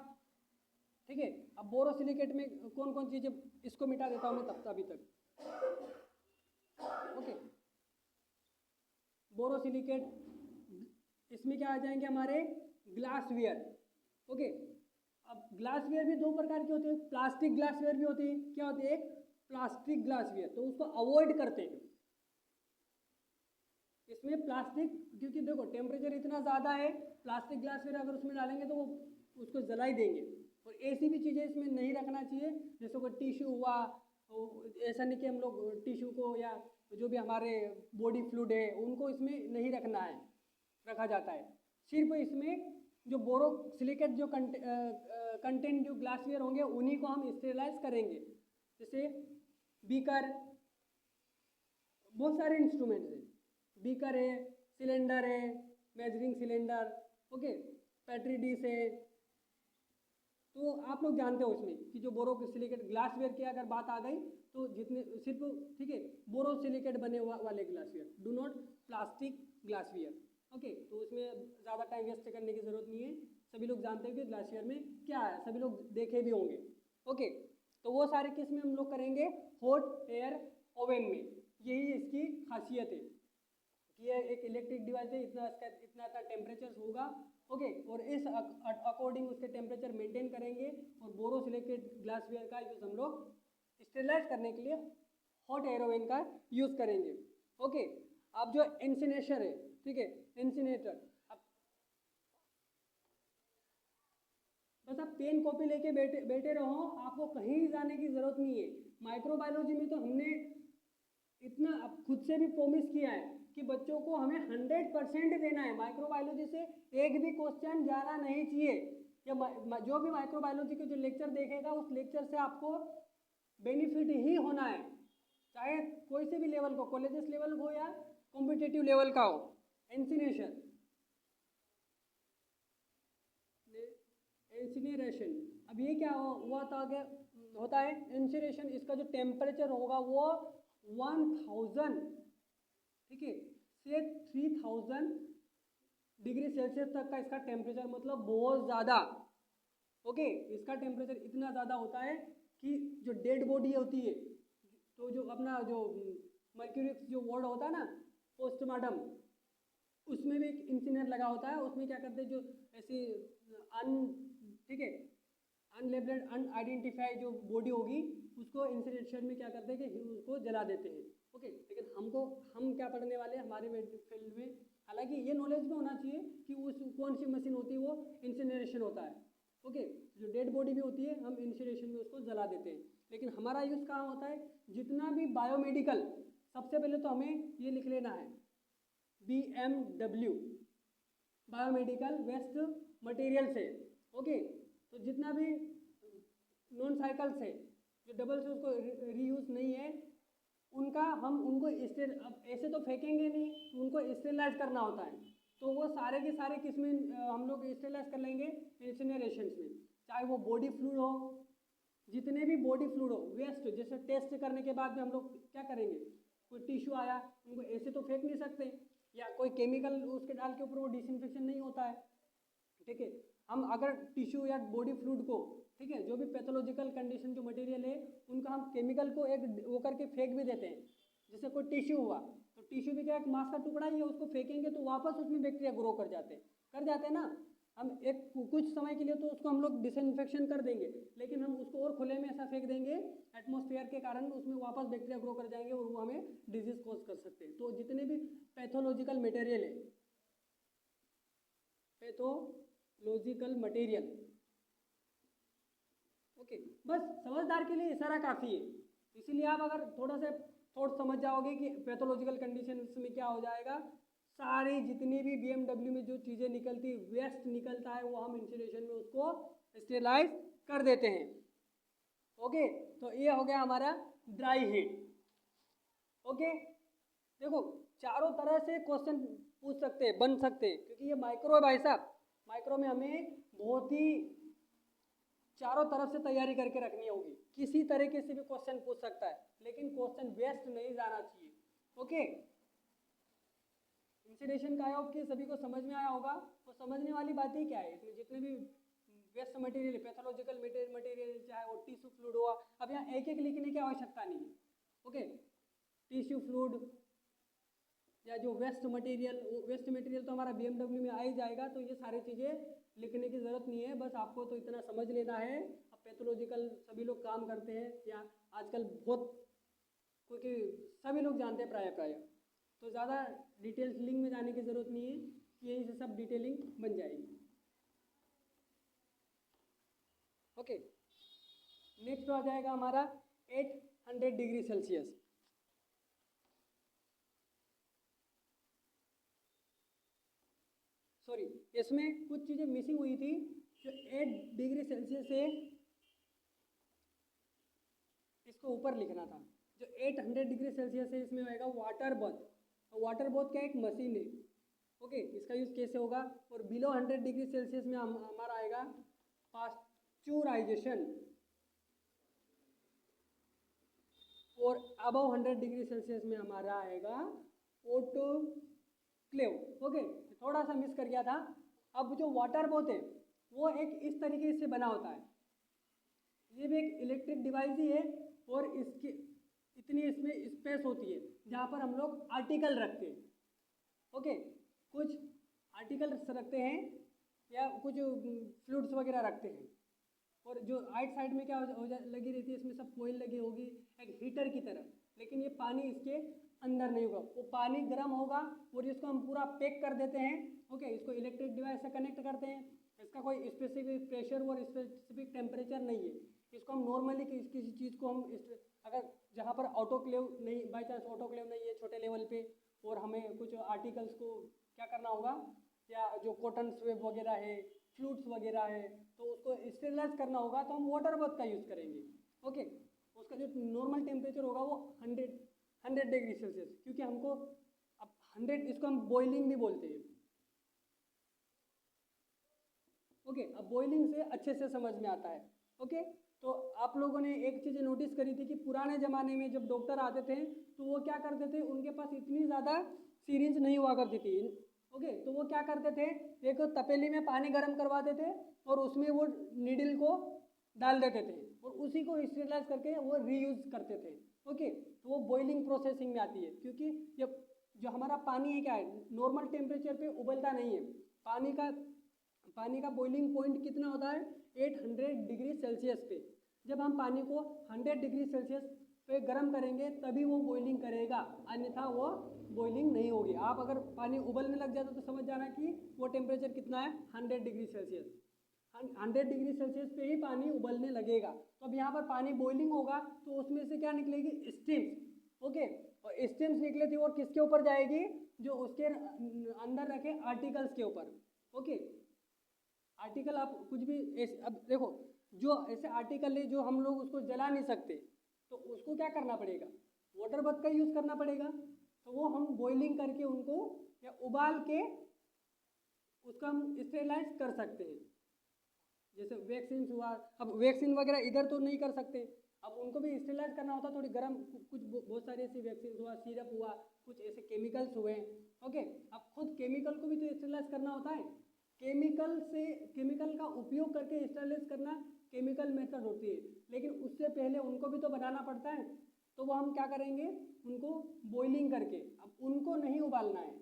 ठीक है, अब बोरोसिलिकेट में कौन कौन चीज़ें, इसको मिटा देता हूँ मैं तब अभी तक। ओके, बोरोसिलिकेट, इसमें क्या आ जाएंगे हमारे ग्लासवेयर। ओके, अब ग्लासवेयर भी दो प्रकार के होते हैं, प्लास्टिक ग्लासवेयर भी होती है। क्या होती है, एक प्लास्टिक ग्लासवेयर, तो उसको अवॉइड करते हैं इसमें प्लास्टिक, क्योंकि देखो टेम्परेचर इतना ज़्यादा है, प्लास्टिक ग्लासवेयर अगर उसमें डालेंगे तो वो उसको जला ही देंगे। और ऐसी भी चीज़ें इसमें नहीं रखना चाहिए, जैसे कोई टिश्यू हुआ, ऐसा नहीं कि हम लोग टिश्यू को या जो भी हमारे बॉडी फ्लूइड है उनको इसमें नहीं रखना है, रखा जाता है। सिर्फ इसमें जो बोरोसिलिकेट जो कंटेंट जो ग्लासवेयर होंगे उन्हीं को हम स्टेरिलाइज करेंगे। जैसे बीकर, बहुत सारे इंस्ट्रूमेंट्स हैं, बीकर है, सिलेंडर है, measuring cylinder, okay, petri dish है, तो आप लोग जानते हो उसमें कि जो बोरोसिलिकेट ग्लासवेयर की अगर बात आ गई तो जितने सिर्फ ठीक है बोरोसिलिकेट बने वाले glassware, do not plastic glassware. Okay, तो उसमें ज़्यादा टाइम वेस्ट करने की ज़रूरत नहीं है, सभी लोग जानते हैं कि ग्लासवेयर में क्या है, सभी लोग देखे भी होंगे। ओके, तो वो सारे किस में हम लोग करेंगे, हॉट एयर ओवन में। यही इसकी खासियत है कि ये एक इलेक्ट्रिक डिवाइस है, इतना टेम्परेचर होगा। ओके, और इस अकॉर्डिंग उसके टेम्परेचर मेंटेन करेंगे और बोरोसिलिकेट ग्लासवेयर का यूज़ हम लोग स्टेरिलाइज करने के लिए हॉट एयर ओवन का यूज़ करेंगे। ओके, अब जो इंसिनेटर है, ठीक है, इंसिनेटर, अब बस आप पेन कॉपी लेके बैठे रहो, आपको कहीं जाने की ज़रूरत नहीं है। माइक्रोबायोलॉजी में तो हमने इतना अब खुद से भी प्रोमिस किया है कि बच्चों को हमें 100% देना है। माइक्रोबायोलॉजी से एक भी क्वेश्चन जाना नहीं चाहिए, या जो भी माइक्रोबायोलॉजी के जो लेक्चर देखेगा उस लेक्चर से आपको बेनिफिट ही होना है, चाहे कोई से भी लेवल को, कॉलेजेस लेवल हो या कॉम्पिटिटिव लेवल का हो। इंसिनेशन, इंसिनरेशन, अब ये क्या हुआ था, आगे होता है इंसिनरेशन, इसका जो टेम्परेचर होगा वो 1000, ठीक है, से 3000 डिग्री सेल्सियस तक का इसका टेम्परेचर, मतलब बहुत ज़्यादा। ओके, इसका टेम्परेचर इतना ज़्यादा होता है कि जो डेड बॉडी होती है, तो जो अपना जो मर्क्यूरी जो वार्ड होता है ना पोस्टमार्टम, उसमें भी एक इंसिनर लगा होता है। उसमें क्या करते हैं, जो ऐसी ठीक है अनलेबल्ड अनआइडेंटिफाइड जो बॉडी होगी उसको इंसिनरेशन में क्या करते हैं कि उसको जला देते हैं। ओके, लेकिन हम क्या पढ़ने वाले हैं हमारे फील्ड में, हालांकि ये नॉलेज भी होना चाहिए कि उस कौन सी मशीन होती है वो इंसिनरेशन होता है। ओके, जो डेड बॉडी भी होती है हम इंसिनरेशन में उसको जला देते हैं, लेकिन हमारा यूज़ कहाँ होता है, जितना भी बायोमेडिकल, सबसे पहले तो हमें ये लिख लेना है BMW, बायोमेडिकल वेस्ट मटेरियल से। ओके, तो जितना भी नॉन साइकिल्स है जो डबल से उसको रीयूज नहीं है, हम उनको अब ऐसे तो फेंकेंगे नहीं, उनको स्टेरिलाइज करना होता है। तो वो सारे के सारे किसमें हम लोग स्टेरिलाइज कर लेंगे, इंसिनरेशन में। चाहे वो बॉडी फ्लूइड हो, जितने भी बॉडी फ्लूइड हो, वेस्ट, जैसे टेस्ट करने के बाद में हम लोग क्या करेंगे, कोई टिश्यू आया उनको ऐसे तो फेंक नहीं सकते, या कोई केमिकल उसके डाल के ऊपर वो डिसइंफेक्शन नहीं होता है। ठीक है, हम अगर टिश्यू या बॉडी फ्लूइड को, ठीक है, जो भी पैथोलॉजिकल कंडीशन जो मटेरियल है उनका हम केमिकल को एक वो करके फेंक भी देते हैं। जैसे कोई टिश्यू हुआ तो टिश्यू भी क्या एक मांस का टुकड़ा ही है, उसको फेंकेंगे तो वापस उसमें बैक्टीरिया ग्रो कर जाते हैं ना। हम एक कुछ समय के लिए तो उसको हम लोग डिसइंफेक्शन कर देंगे, लेकिन हम उसको और खुले में ऐसा फेंक देंगे एटमॉस्फेयर के कारण उसमें वापस बैक्टीरिया ग्रो कर जाएंगे और वो हमें डिजीज कॉज कर सकते हैं। तो जितने भी पैथोलॉजिकल मटेरियल है, पैथोलॉजिकल मटेरियल, ओके, बस समझदार के लिए इशारा काफ़ी है। इसीलिए आप अगर थोड़ा सा थोड़ा समझ जाओगे कि पैथोलॉजिकल कंडीशन में क्या हो जाएगा, सारी जितनी भी BMW में जो चीज़ें निकलती वेस्ट निकलता है वो हम इंसिनरेशन में उसको स्टेरिलाइज कर देते हैं। ओके, तो ये हो गया हमारा ड्राई हीट। ओके, देखो चारों तरह से क्वेश्चन पूछ सकते हैं, बन सकते हैं, क्योंकि ये माइक्रो है भाई साहब। माइक्रो में हमें बहुत ही चारों तरफ से तैयारी करके रखनी होगी, किसी तरीके से भी क्वेश्चन पूछ सकता है, लेकिन क्वेश्चन वेस्ट नहीं जाना चाहिए। ओके, इंसिनेशन का आयोग कि सभी को समझ में आया होगा। तो समझने वाली बात ही क्या है, इसमें जितने भी वेस्ट मटेरियल, पैथोलॉजिकल मटेरियल, चाहे वो टिश्यू फ्लूइड हुआ, अब यहाँ एक एक लिखने की आवश्यकता नहीं है। ओके, टिश्यू फ्लूइड या जो वेस्ट मटेरियल तो हमारा BMW में आ ही जाएगा, तो ये सारी चीज़ें लिखने की ज़रूरत नहीं है, बस आपको तो इतना समझ लेना है। अब पैथोलॉजिकल सभी लोग काम करते हैं, या आजकल बहुत, क्योंकि सभी लोग जानते हैं प्राय, तो ज़्यादा डिटेल्स लिंक में जाने की ज़रूरत नहीं है, यहीं से सब डिटेलिंग बन जाएगी। ओके, नेक्स्ट आ जाएगा हमारा 800 डिग्री सेल्सियस। सॉरी, इसमें कुछ चीज़ें मिसिंग हुई थी, जो 8 डिग्री सेल्सियस से इसको ऊपर लिखना था। जो 800 डिग्री सेल्सियस है इसमें होएगा वाटर बॉथ। वाटर बॉथ क्या एक मशीन है। ओके, इसका यूज़ कैसे होगा, और बिलो 100 डिग्री सेल्सियस में हमारा आएगा पॉस्चुराइजेशन और अबव 100 डिग्री सेल्सियस में हमारा आएगा ऑटोक्लेव। ओके, थोड़ा सा मिस कर गया था। अब जो वाटर बाथ है वो एक इस तरीके से बना होता है, ये भी एक इलेक्ट्रिक डिवाइस ही है और इसकी इतनी इसमें स्पेस होती है जहाँ पर हम लोग आर्टिकल रखते हैं। ओके, कुछ आर्टिकल्स रखते हैं या कुछ फ्लूइड्स वगैरह रखते हैं, और जो राइट साइड में क्या लगी रहती है, इसमें सब कोयल लगी होगी एक हीटर की तरह, लेकिन ये पानी इसके अंदर नहीं होगा, वो पानी गर्म होगा और इसको हम पूरा पैक कर देते हैं। ओके, इसको इलेक्ट्रिक डिवाइस से कनेक्ट करते हैं, इसका कोई स्पेसिफिक प्रेशर और स्पेसिफिक टेम्परेचर नहीं है। इसको हम नॉर्मली किसी चीज़ को हम अगर जहाँ पर ऑटोक्लेव नहीं, बाई चांस ऑटोक्लेव नहीं है छोटे लेवल पे, और हमें कुछ आर्टिकल्स को क्या करना होगा, या जो कॉटन स्वेब वगैरह है, फ्लूइड्स वगैरह है, तो उसको स्टेरिलाइज करना होगा, तो हम वाटर बाथ का यूज़ करेंगे। ओके, उसका जो नॉर्मल टेम्परेचर होगा वो 100 डिग्री सेल्सियस, क्योंकि हमको अब 100, इसको हम बॉइलिंग भी बोलते हैं। ओके, अब बॉइलिंग से अच्छे से समझ में आता है। ओके, तो आप लोगों ने एक चीज़ नोटिस करी थी कि पुराने ज़माने में जब डॉक्टर आते थे तो वो क्या करते थे, उनके पास इतनी ज़्यादा सीरिंज नहीं हुआ करती थी। ओके, तो वो क्या करते थे, एक तपेली में पानी गर्म करवाते थे और उसमें वो नीडल को डाल देते थे और उसी को स्टेरिलाइज करके वो रीयूज करते थे। ओके, तो वो बॉइलिंग प्रोसेसिंग में आती है, क्योंकि जब जो हमारा पानी है क्या है, नॉर्मल टेम्परेचर पे उबलता नहीं है। पानी का बॉइलिंग पॉइंट कितना होता है, 800 डिग्री सेल्सियस पे। जब हम पानी को 100 डिग्री सेल्सियस पे गर्म करेंगे तभी वो बॉइलिंग करेगा, अन्यथा वो बॉइलिंग नहीं होगी। आप अगर पानी उबलने लग जाता तो समझ जाना कि वो टेम्परेचर कितना है, 100 डिग्री सेल्सियस। 100 डिग्री सेल्सियस पे ही पानी उबलने लगेगा। तो अब यहाँ पर पानी बॉइलिंग होगा तो उसमें से क्या निकलेगी, स्टीम्स। ओके, और स्टीम्स निकले थी और किसके ऊपर जाएगी, जो उसके अंदर रखे आर्टिकल्स के ऊपर। ओके, आर्टिकल आप कुछ भी अब देखो, जो ऐसे आर्टिकल है जो हम लोग उसको जला नहीं सकते, तो उसको क्या करना पड़ेगा, वाटर बाथ का यूज़ करना पड़ेगा। तो वो हम बॉइलिंग करके उनको या उबाल के उसका हम स्टेरिलाइज कर सकते हैं। जैसे वैक्सीन हुआ, अब वैक्सीन वगैरह इधर तो नहीं कर सकते, अब उनको भी स्टेरिलाइज करना होता, थोड़ी गर्म, कुछ बहुत सारी ऐसी वैक्सीन हुआ, सिरप हुआ, कुछ ऐसे केमिकल्स हुए। ओके, अब खुद केमिकल को भी तो स्टेरिलाइज करना होता है। केमिकल का उपयोग करके स्टेरिलाइज करना केमिकल मेथड होती है, लेकिन उससे पहले उनको भी तो बनाना पड़ता है। तो वो हम क्या करेंगे, उनको बॉइलिंग करके, अब उनको नहीं उबालना है,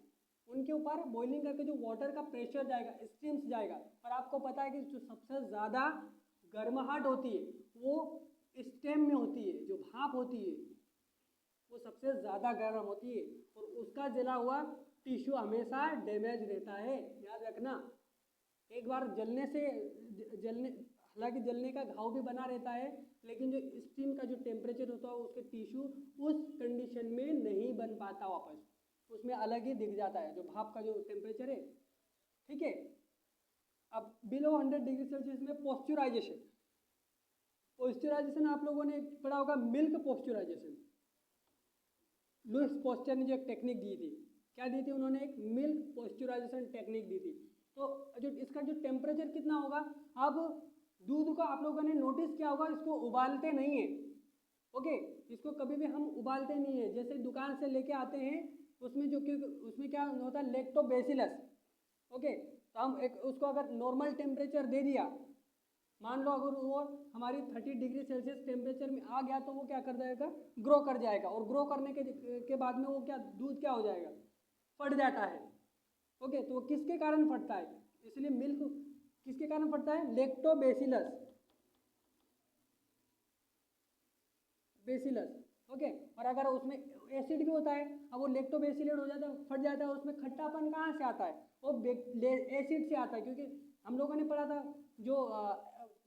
उनके ऊपर बॉइलिंग करके जो वाटर का प्रेशर जाएगा, स्टीम्स जाएगा। और आपको पता है कि जो सबसे ज़्यादा गर्माहट होती है वो स्टेम में होती है, जो भाप होती है वो सबसे ज़्यादा गर्म होती है, और उसका जला हुआ टिश्यू हमेशा डैमेज रहता है, याद रखना। एक बार हालांकि जलने का घाव भी बना रहता है, लेकिन जो स्टीम का जो टेम्परेचर होता है उसके टिश्यू उस कंडीशन में नहीं बन पाता वापस, उसमें अलग ही दिख जाता है जो भाप का जो टेम्परेचर है। ठीक है, अब बिलो 100 डिग्री सेल्सियस में पॉस्चराइजेशन आप लोगों ने पढ़ा होगा, मिल्क पॉस्चराइजेशन। लुईस पॉस्चर ने जो एक टेक्निक दी थी, क्या दी थी उन्होंने, एक मिल्क पॉस्चराइजेशन टेक्निक दी थी। तो जो इसका जो टेम्परेचर कितना होगा, अब दूध को आप लोगों ने नोटिस किया होगा, इसको उबालते नहीं है। ओके, इसको कभी भी हम उबालते नहीं है, जैसे दुकान से लेके आते हैं उसमें क्या होता है, लैक्टोबैसिलस। ओके, तो हम एक उसको अगर नॉर्मल टेम्परेचर दे दिया, मान लो अगर वो हमारी 30 डिग्री सेल्सियस टेम्परेचर में आ गया, तो वो क्या कर जाएगा, ग्रो कर जाएगा, और ग्रो करने के बाद में वो दूध क्या हो जाएगा, फट जाता है। ओके, तो किसके कारण फटता है, इसलिए मिल्क किसके कारण फटता है, लैक्टोबैसिलस। ओके, और अगर उसमें एसिड भी होता है, अब वो लैक्टोबैसिलेट हो जाता है, फट जाता है, उसमें खट्टापन कहाँ से आता है, वो एसिड से आता है। क्योंकि हम लोगों ने पढ़ा था जो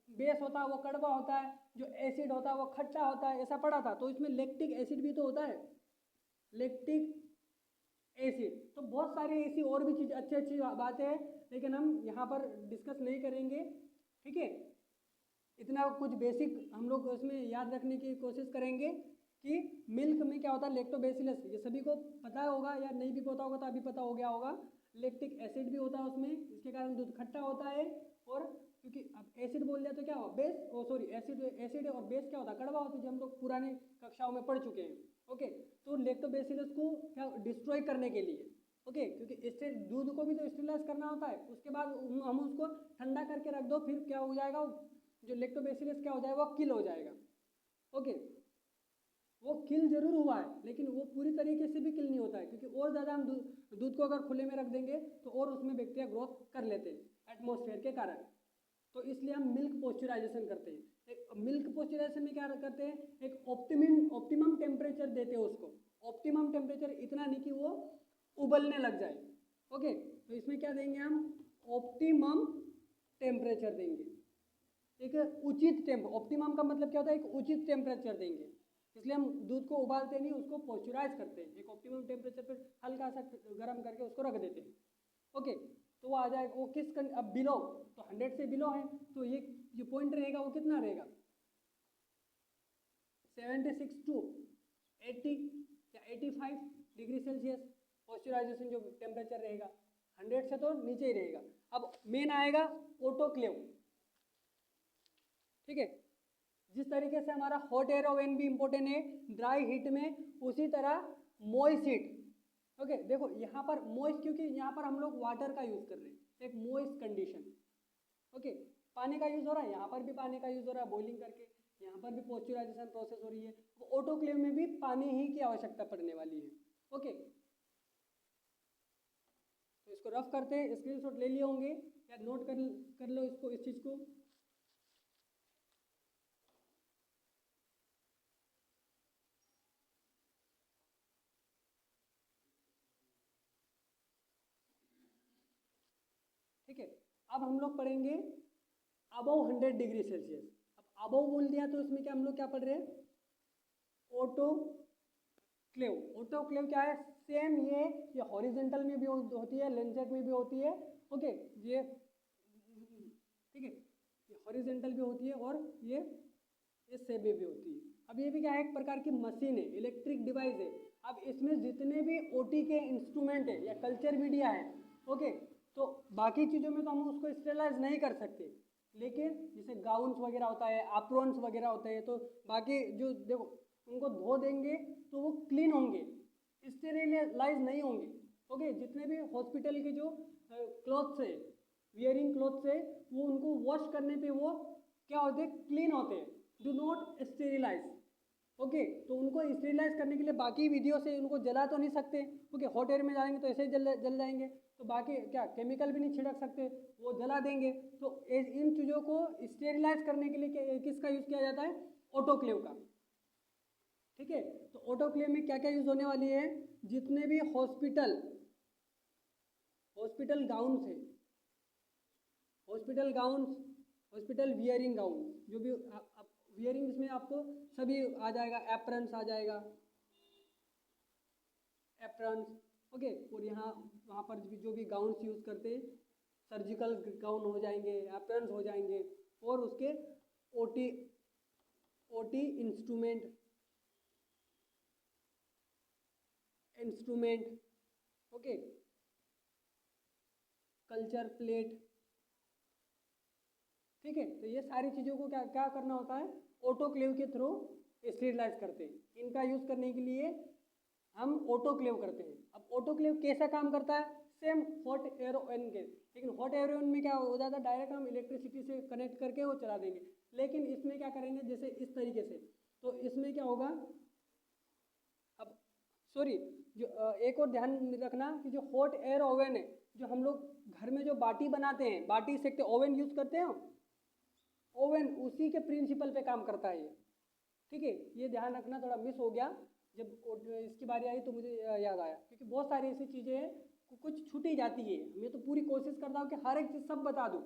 बेस होता है वो कड़वा होता है, जो एसिड होता है वो खट्टा होता है, ऐसा पढ़ा था। तो इसमें लैक्टिक एसिड भी तो होता है, लैक्टिक एसिड। तो बहुत सारी ऐसी और भी चीज़ अच्छी अच्छी बातें हैं, लेकिन हम यहाँ पर डिस्कस नहीं करेंगे। ठीक है, इतना कुछ बेसिक हम लोग उसमें याद रखने की कोशिश करेंगे कि मिल्क में क्या होता है, लैक्टोबैसिलस। ये सभी को पता होगा, या नहीं भी पता होगा तो अभी पता हो गया होगा। लैक्टिक एसिड भी होता है उसमें, इसके कारण दूध खट्टा होता है, और क्योंकि अब एसिड बोल दिया तो क्या हो, बेस, ओ सॉरी एसिड और बेस क्या होता है, कड़वा होता है, जो हम लोग पुराने कक्षाओं में पढ़ चुके हैं। ओके, तो लैक्टोबैसिलस को क्या डिस्ट्रॉय करने के लिए, ओके, क्योंकि इससे दूध को भी तो स्टेरिलाइज करना होता है, उसके बाद हम उसको ठंडा करके रख दो, फिर क्या हो जाएगा, जो लैक्टोबैसिलस क्या हो जाएगा, वो किल हो जाएगा। ओके, वो किल जरूर हुआ है, लेकिन वो पूरी तरीके से भी किल नहीं होता है, क्योंकि और ज़्यादा हम दूध को अगर खुले में रख देंगे तो और उसमें बैक्टीरिया ग्रोथ कर लेते हैं एटमॉस्फेयर के कारण। तो इसलिए हम मिल्क पॉस्चराइजेशन करते हैं। मिल्क पॉस्चराइजेशन में क्या करते हैं, एक ऑप्टिमम टेम्परेचर देते हैं उसको। ऑप्टिमम टेम्परेचर इतना नहीं कि वो उबलने लग जाए। ओके, तो इसमें क्या देंगे हम, ऑप्टिमम टेम्परेचर देंगे, एक उचित ऑप्टिमम का मतलब क्या होता है, एक उचित टेम्परेचर देंगे। इसलिए हम दूध को उबालते नहीं, उसको पॉस्चराइज करते हैं, एक ऑप्टिमम टेम्परेचर पर हल्का सा गर्म करके उसको रख देते हैं। ओके, तो वो आ जाएगा, वो किस अब बिलो, तो 100 से बिलो है, तो ये जो पॉइंट रहेगा वो कितना रहेगा, 76 टू 80 या 85 डिग्री सेल्सियस पॉस्चराइजेशन जो टेम्परेचर रहेगा, 100 से तो नीचे ही रहेगा। अब मेन आएगा ऑटोक्लेव। ठीक है, जिस तरीके से हमारा हॉट एयर ओवन भी इंपॉर्टेंट है ड्राई हीट में, उसी तरह मॉइस्ट हीट। ओके, देखो यहाँ पर मॉइस्ट, क्योंकि यहाँ पर हम लोग वाटर का यूज कर रहे हैं, एक मॉइस्ट कंडीशन। ओके, पानी का यूज हो रहा है, यहाँ पर भी पानी का यूज हो रहा है बॉइलिंग करके, यहाँ पर भी पॉस्चराइजेशन प्रोसेस हो रही है, तो ऑटोक्लेव में भी पानी ही की आवश्यकता पड़ने वाली है। ओके, तो इसको रफ करते हैं, स्क्रीनशॉट ले लिए होंगे या नोट कर लो इसको, इस चीज को। ठीक है, अब हम लोग पढ़ेंगे अबव 100 डिग्री सेल्सियस। अब अबव बोल दिया तो इसमें क्या हम लोग क्या पढ़ रहे हैं, ऑटोक्लेव। ऑटोक्लेव क्या है, सेम ये हॉरिजेंटल में भी होती है, लेंसेट में भी होती है। ओके, ये ठीक है, ये हॉरिजेंटल भी होती है और ये सेब में भी होती है। अब ये भी क्या है, एक प्रकार की मशीन है, इलेक्ट्रिक डिवाइस है। अब इसमें जितने भी ओटी के इंस्ट्रूमेंट है या कल्चर मीडिया है, ओके, तो बाकी चीज़ों में तो हम उसको स्टेरलाइज नहीं कर सकते, लेकिन जैसे गाउन्स वगैरह होता है, एप्रॉन्स वगैरह होते हैं, तो बाकी जो देखो उनको धो देंगे तो वो क्लीन होंगे, स्टेरिलाइज नहीं होंगे। ओके, जितने भी हॉस्पिटल के जो क्लॉथ्स है, वियरिंग क्लॉथ्स है, वो उनको वॉश करने पे वो क्या होते हैं, क्लीन होते हैं, डू नॉट स्टेरिलाइज। ओके, तो उनको स्टेरिलाइज करने के लिए बाकी विधियों से उनको जला तो नहीं सकते, क्योंकि हॉट एयर में जाएंगे तो ऐसे ही जल जाएंगे, तो बाकी क्या केमिकल भी नहीं छिड़क सकते, वो जला देंगे। तो इन चीज़ों को स्टेरिलाइज करने के लिए किसका यूज़ किया जाता है, ऑटोक्लेव का। ठीक है, तो ऑटोक्लेव में क्या क्या यूज़ होने वाली है, जितने भी हॉस्पिटल गाउन्स है, hospital gowns, hospital wearing gown, जो भी वियरिंग, इसमें आपको सभी आ जाएगा, एप्रन्स आ जाएगा, एप्रन्स। ओके, और यहाँ वहाँ पर जो भी गाउन्स यूज़ करते हैं, सर्जिकल गाउन हो जाएंगे, एप्रन्स हो जाएंगे, और उसके OT instrument, okay, culture plate. ठीक है, तो ये सारी चीज़ों को क्या क्या करना होता है, ऑटोक्लेव के थ्रू स्टेरिलाइज करते हैं। इनका यूज़ करने के लिए हम ऑटोक्लेव करते हैं। अब ऑटोक्लेव कैसा काम करता है, सेम हॉट एयर ओवन के, लेकिन हॉट एयर ओवन में क्या हो जाता है, डायरेक्ट हम इलेक्ट्रिसिटी से कनेक्ट करके वो चला देंगे, लेकिन इसमें क्या करेंगे, जैसे इस तरीके से, तो इसमें क्या होगा, अब सॉरी, जो एक और ध्यान रखना कि जो हॉट एयर ओवन है, जो हम लोग घर में जो बाटी बनाते हैं, बाटी सेकते ओवन यूज़ करते हैं, ओवन उसी के प्रिंसिपल पे काम करता है ये। ठीक है, ये ध्यान रखना, थोड़ा मिस हो गया, जब इसकी बारी आई तो मुझे याद आया, क्योंकि बहुत सारी ऐसी चीज़ें हैं कुछ छूट ही जाती है। मैं तो पूरी कोशिश करता हूँ कि हर एक चीज़ सब बता दूँ,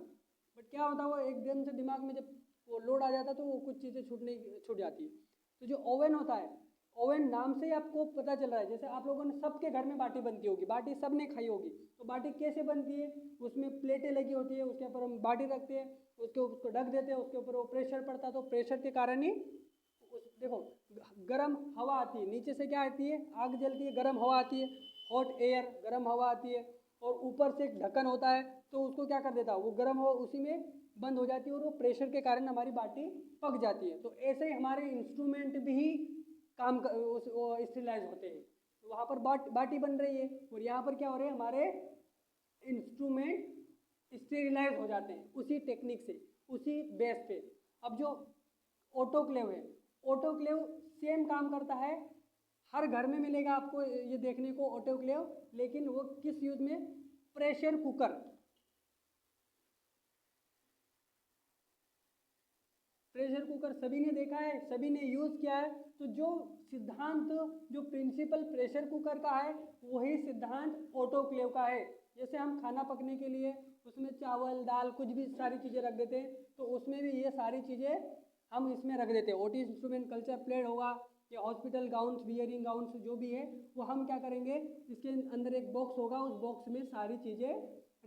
बट क्या होता है, वो एकदम से दिमाग में जब वो लोड आ जाता है तो वो कुछ चीज़ें छूट जाती है। तो जो ओवन होता है, ओवन नाम से ही आपको पता चल रहा है, जैसे आप लोगों ने सबके घर में बाटी बनती होगी, बाटी सब ने खाई होगी, तो बाटी कैसे बनती है, उसमें प्लेटें लगी होती है, उसके ऊपर हम बाटी रखते हैं, उसको ढक देते हैं, उसके ऊपर वो प्रेशर पड़ता है, तो प्रेशर के कारण ही देखो गर्म हवा आती है, नीचे से क्या आती है, आग जलती है, गर्म हवा आती है, हॉट एयर, गर्म हवा आती है, और ऊपर से एक ढक्कन होता है, तो उसको क्या कर देता है, वो गर्म हवा उसी में बंद हो जाती है और वो प्रेशर के कारण हमारी बाटी पक जाती है। तो ऐसे ही हमारे इंस्ट्रूमेंट भी काम स्टेरिलाइज होते हैं। तो वहाँ पर बाटी बन रही है और यहाँ पर क्या हो रहा है, हमारे इंस्ट्रूमेंट स्टेरिलाइज हो जाते हैं उसी टेक्निक से, उसी बेस पे। अब जो ऑटोक्लेव है, ऑटोक्लेव सेम काम करता है, हर घर में मिलेगा आपको ये देखने को ऑटोक्लेव, लेकिन वो किस यूज में, प्रेशर कुकर। प्रेशर कुकर सभी ने देखा है, सभी ने यूज किया है। तो जो सिद्धांत, जो प्रिंसिपल प्रेशर कुकर का है, वही सिद्धांत ऑटोक्लेव का है। जैसे हम खाना पकने के लिए उसमें चावल दाल कुछ भी सारी चीज़ें रख देते हैं, तो उसमें भी ये सारी चीज़ें हम इसमें रख देते हैं। ओटी इंस्ट्रूमेंट कल्चर प्लेट होगा या हॉस्पिटल गाउन्स, बियरिंग गाउन्स जो भी है, वो हम क्या करेंगे, इसके अंदर एक बॉक्स होगा, उस बॉक्स में सारी चीज़ें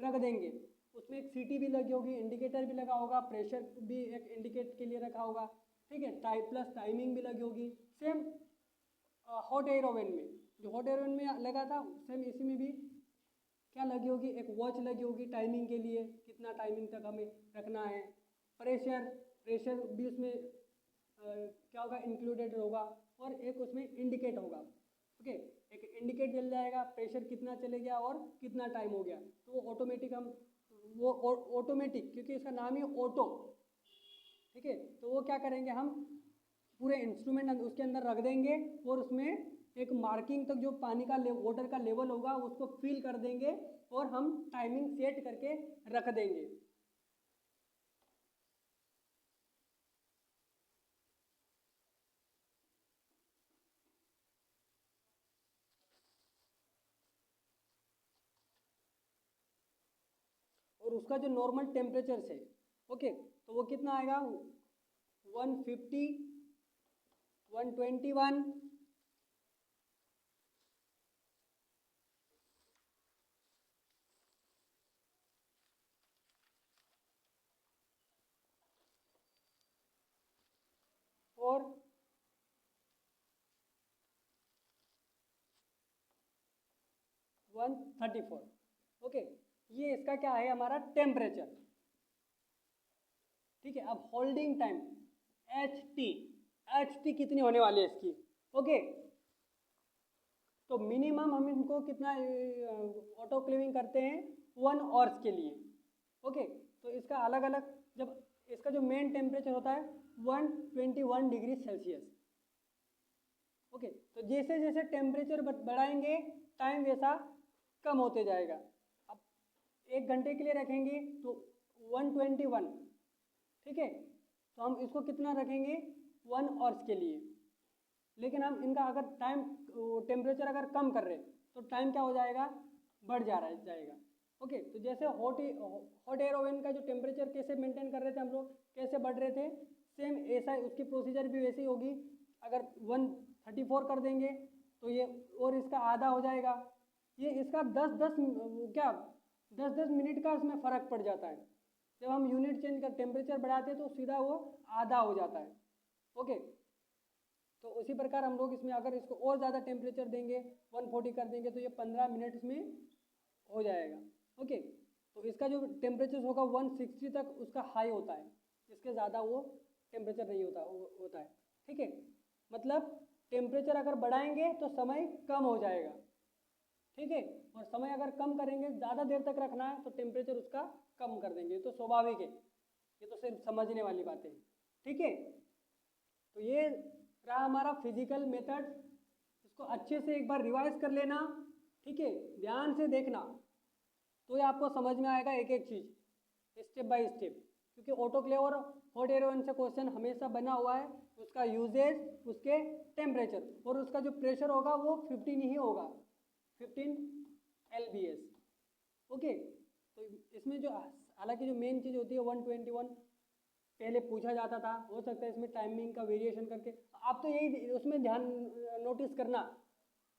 रख देंगे। उसमें एक सीटी भी लगी होगी, इंडिकेटर भी लगा होगा, प्रेशर भी एक इंडिकेट के लिए रखा होगा, ठीक है, प्लस टाइमिंग भी लगी होगी। सेम हॉट एयर ओवन में, जो हॉट एयर ओवन में लगा था, सेम इसी में भी क्या लगी होगी, एक वॉच लगी होगी टाइमिंग के लिए, कितना टाइमिंग तक हमें रखना है। प्रेशर भी उसमें क्या होगा, इंक्लूडेड होगा, और एक उसमें इंडिकेट होगा। ओके, एक इंडिकेट जल जाएगा प्रेशर कितना चले गया और कितना टाइम हो गया। तो वो ऑटोमेटिक हम वो ऑटोमेटिक, क्योंकि इसका नाम ही ऑटो, ठीक है, तो वो क्या करेंगे, हम पूरे इंस्ट्रूमेंट उसके अंदर रख देंगे और उसमें एक मार्किंग तक जो पानी का वाटर का लेवल होगा उसको फिल कर देंगे और हम टाइमिंग सेट करके रख देंगे। और उसका जो नॉर्मल टेम्परेचर है, ओके, तो वो कितना आएगा, 150, 121, और 134। ओके, ये इसका क्या है, हमारा टेम्परेचर, ठीक है। अब होल्डिंग टाइम एच टी कितनी होने वाली है इसकी, ओके, तो मिनिमम हम इनको कितना ऑटो क्लेविंग करते हैं 1 आवर्स के लिए, ओके। तो इसका अलग अलग, जब इसका जो मेन टेम्परेचर होता है 121 डिग्री सेल्सियस, ओके। तो जैसे जैसे टेम्परेचर बढ़ाएंगे टाइम वैसा कम होते जाएगा। अब 1 घंटे के लिए रखेंगे तो 121, ठीक है, तो हम इसको कितना रखेंगे 1 आवर्स के लिए। लेकिन हम इनका अगर टाइम टेम्परेचर अगर कम कर रहे तो टाइम क्या हो जाएगा, बढ़ जाएगा, ओके। तो जैसे हॉट एयर ओवन का जो टेम्परेचर कैसे मेंटेन कर रहे थे हम लोग, कैसे बढ़ रहे थे, सेम ऐसा उसकी प्रोसीजर भी वैसी होगी। अगर 134 कर देंगे तो ये और इसका आधा हो जाएगा। ये इसका 10-10 मिनट का उसमें फ़र्क पड़ जाता है। जब हम यूनिट चेंज कर टेम्परेचर बढ़ाते हैं तो सीधा वो आधा हो जाता है, ओके। तो उसी प्रकार हम लोग इसमें अगर इसको और ज़्यादा टेम्परेचर देंगे 140 कर देंगे तो ये 15 मिनट्स में हो जाएगा, ओके। तो इसका जो टेम्परेचर होगा 160 तक उसका हाई होता है, इसके ज़्यादा वो टेम्परेचर नहीं होता है, ठीक है। मतलब टेम्परेचर अगर बढ़ाएंगे तो समय कम हो जाएगा, ठीक है, और समय अगर कम करेंगे, ज़्यादा देर तक रखना है तो टेम्परेचर उसका कम कर देंगे। तो स्वाभाविक है, ये तो सिर्फ समझने वाली बातें हैं, ठीक है। तो ये रहा हमारा फिजिकल मेथड, इसको अच्छे से एक बार रिवाइज कर लेना, ठीक है, ध्यान से देखना, तो ये आपको समझ में आएगा एक एक चीज़ स्टेप बाय स्टेप। क्योंकि ऑटोक्लेव और हॉट एयर ओवन से क्वेश्चन हमेशा बना हुआ है, उसका यूजेज, उसके टेम्परेचर और उसका जो प्रेशर होगा वो 15 ही होगा, 15 LBS, ओके। तो इसमें जो हालांकि जो मेन चीज़ होती है 121 पहले पूछा जाता था, हो सकता है इसमें टाइमिंग का वेरिएशन करके। आप तो यही उसमें ध्यान नोटिस करना,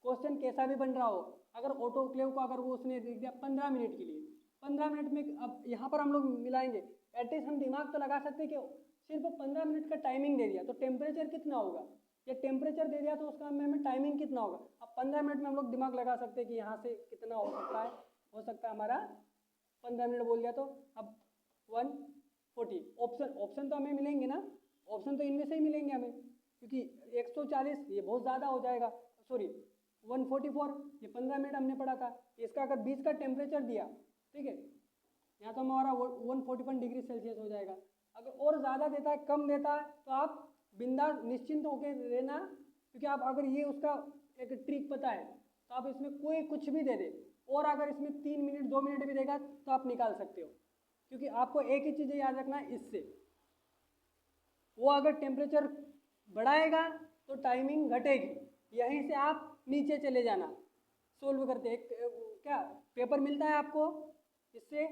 क्वेश्चन कैसा भी बन रहा हो, अगर ऑटोक्लेव को अगर वो उसने दे दिया 15 मिनट के लिए, 15 मिनट में, अब यहाँ पर हम लोग मिलाएंगे, एटलीस्ट हम दिमाग तो लगा सकते कि सिर्फ 15 मिनट का टाइमिंग दे दिया तो टेम्परेचर कितना होगा, या टेम्परेचर दे दिया तो उसका हमें टाइमिंग कितना होगा। अब 15 मिनट में हम लोग दिमाग लगा सकते हैं कि यहाँ से कितना हो सकता है हमारा 15 मिनट बोल दिया तो अब 1 40। ऑप्शन तो हमें मिलेंगे ना, ऑप्शन तो इनमें से ही मिलेंगे हमें, क्योंकि 140 ये बहुत ज़्यादा हो जाएगा, सॉरी 144 ये 15 मिनट हमने पढ़ा था। इसका अगर 20 का टेम्परेचर दिया, ठीक है, यहाँ तो हमारा 141 डिग्री सेल्सियस हो जाएगा। अगर और ज़्यादा देता है, कम देता है, तो आप बिंदास निश्चिंत होकर रहना, क्योंकि आप अगर ये उसका एक ट्रिक पता है तो आप इसमें कोई कुछ भी दे दे, और अगर इसमें 3 मिनट 2 मिनट भी देगा तो आप निकाल सकते हो, क्योंकि आपको एक ही चीज़ याद रखना है इससे, वो अगर टेम्परेचर बढ़ाएगा तो टाइमिंग घटेगी, यहीं से आप नीचे चले जाना। सोल्व करते एक क्या पेपर मिलता है आपको, इससे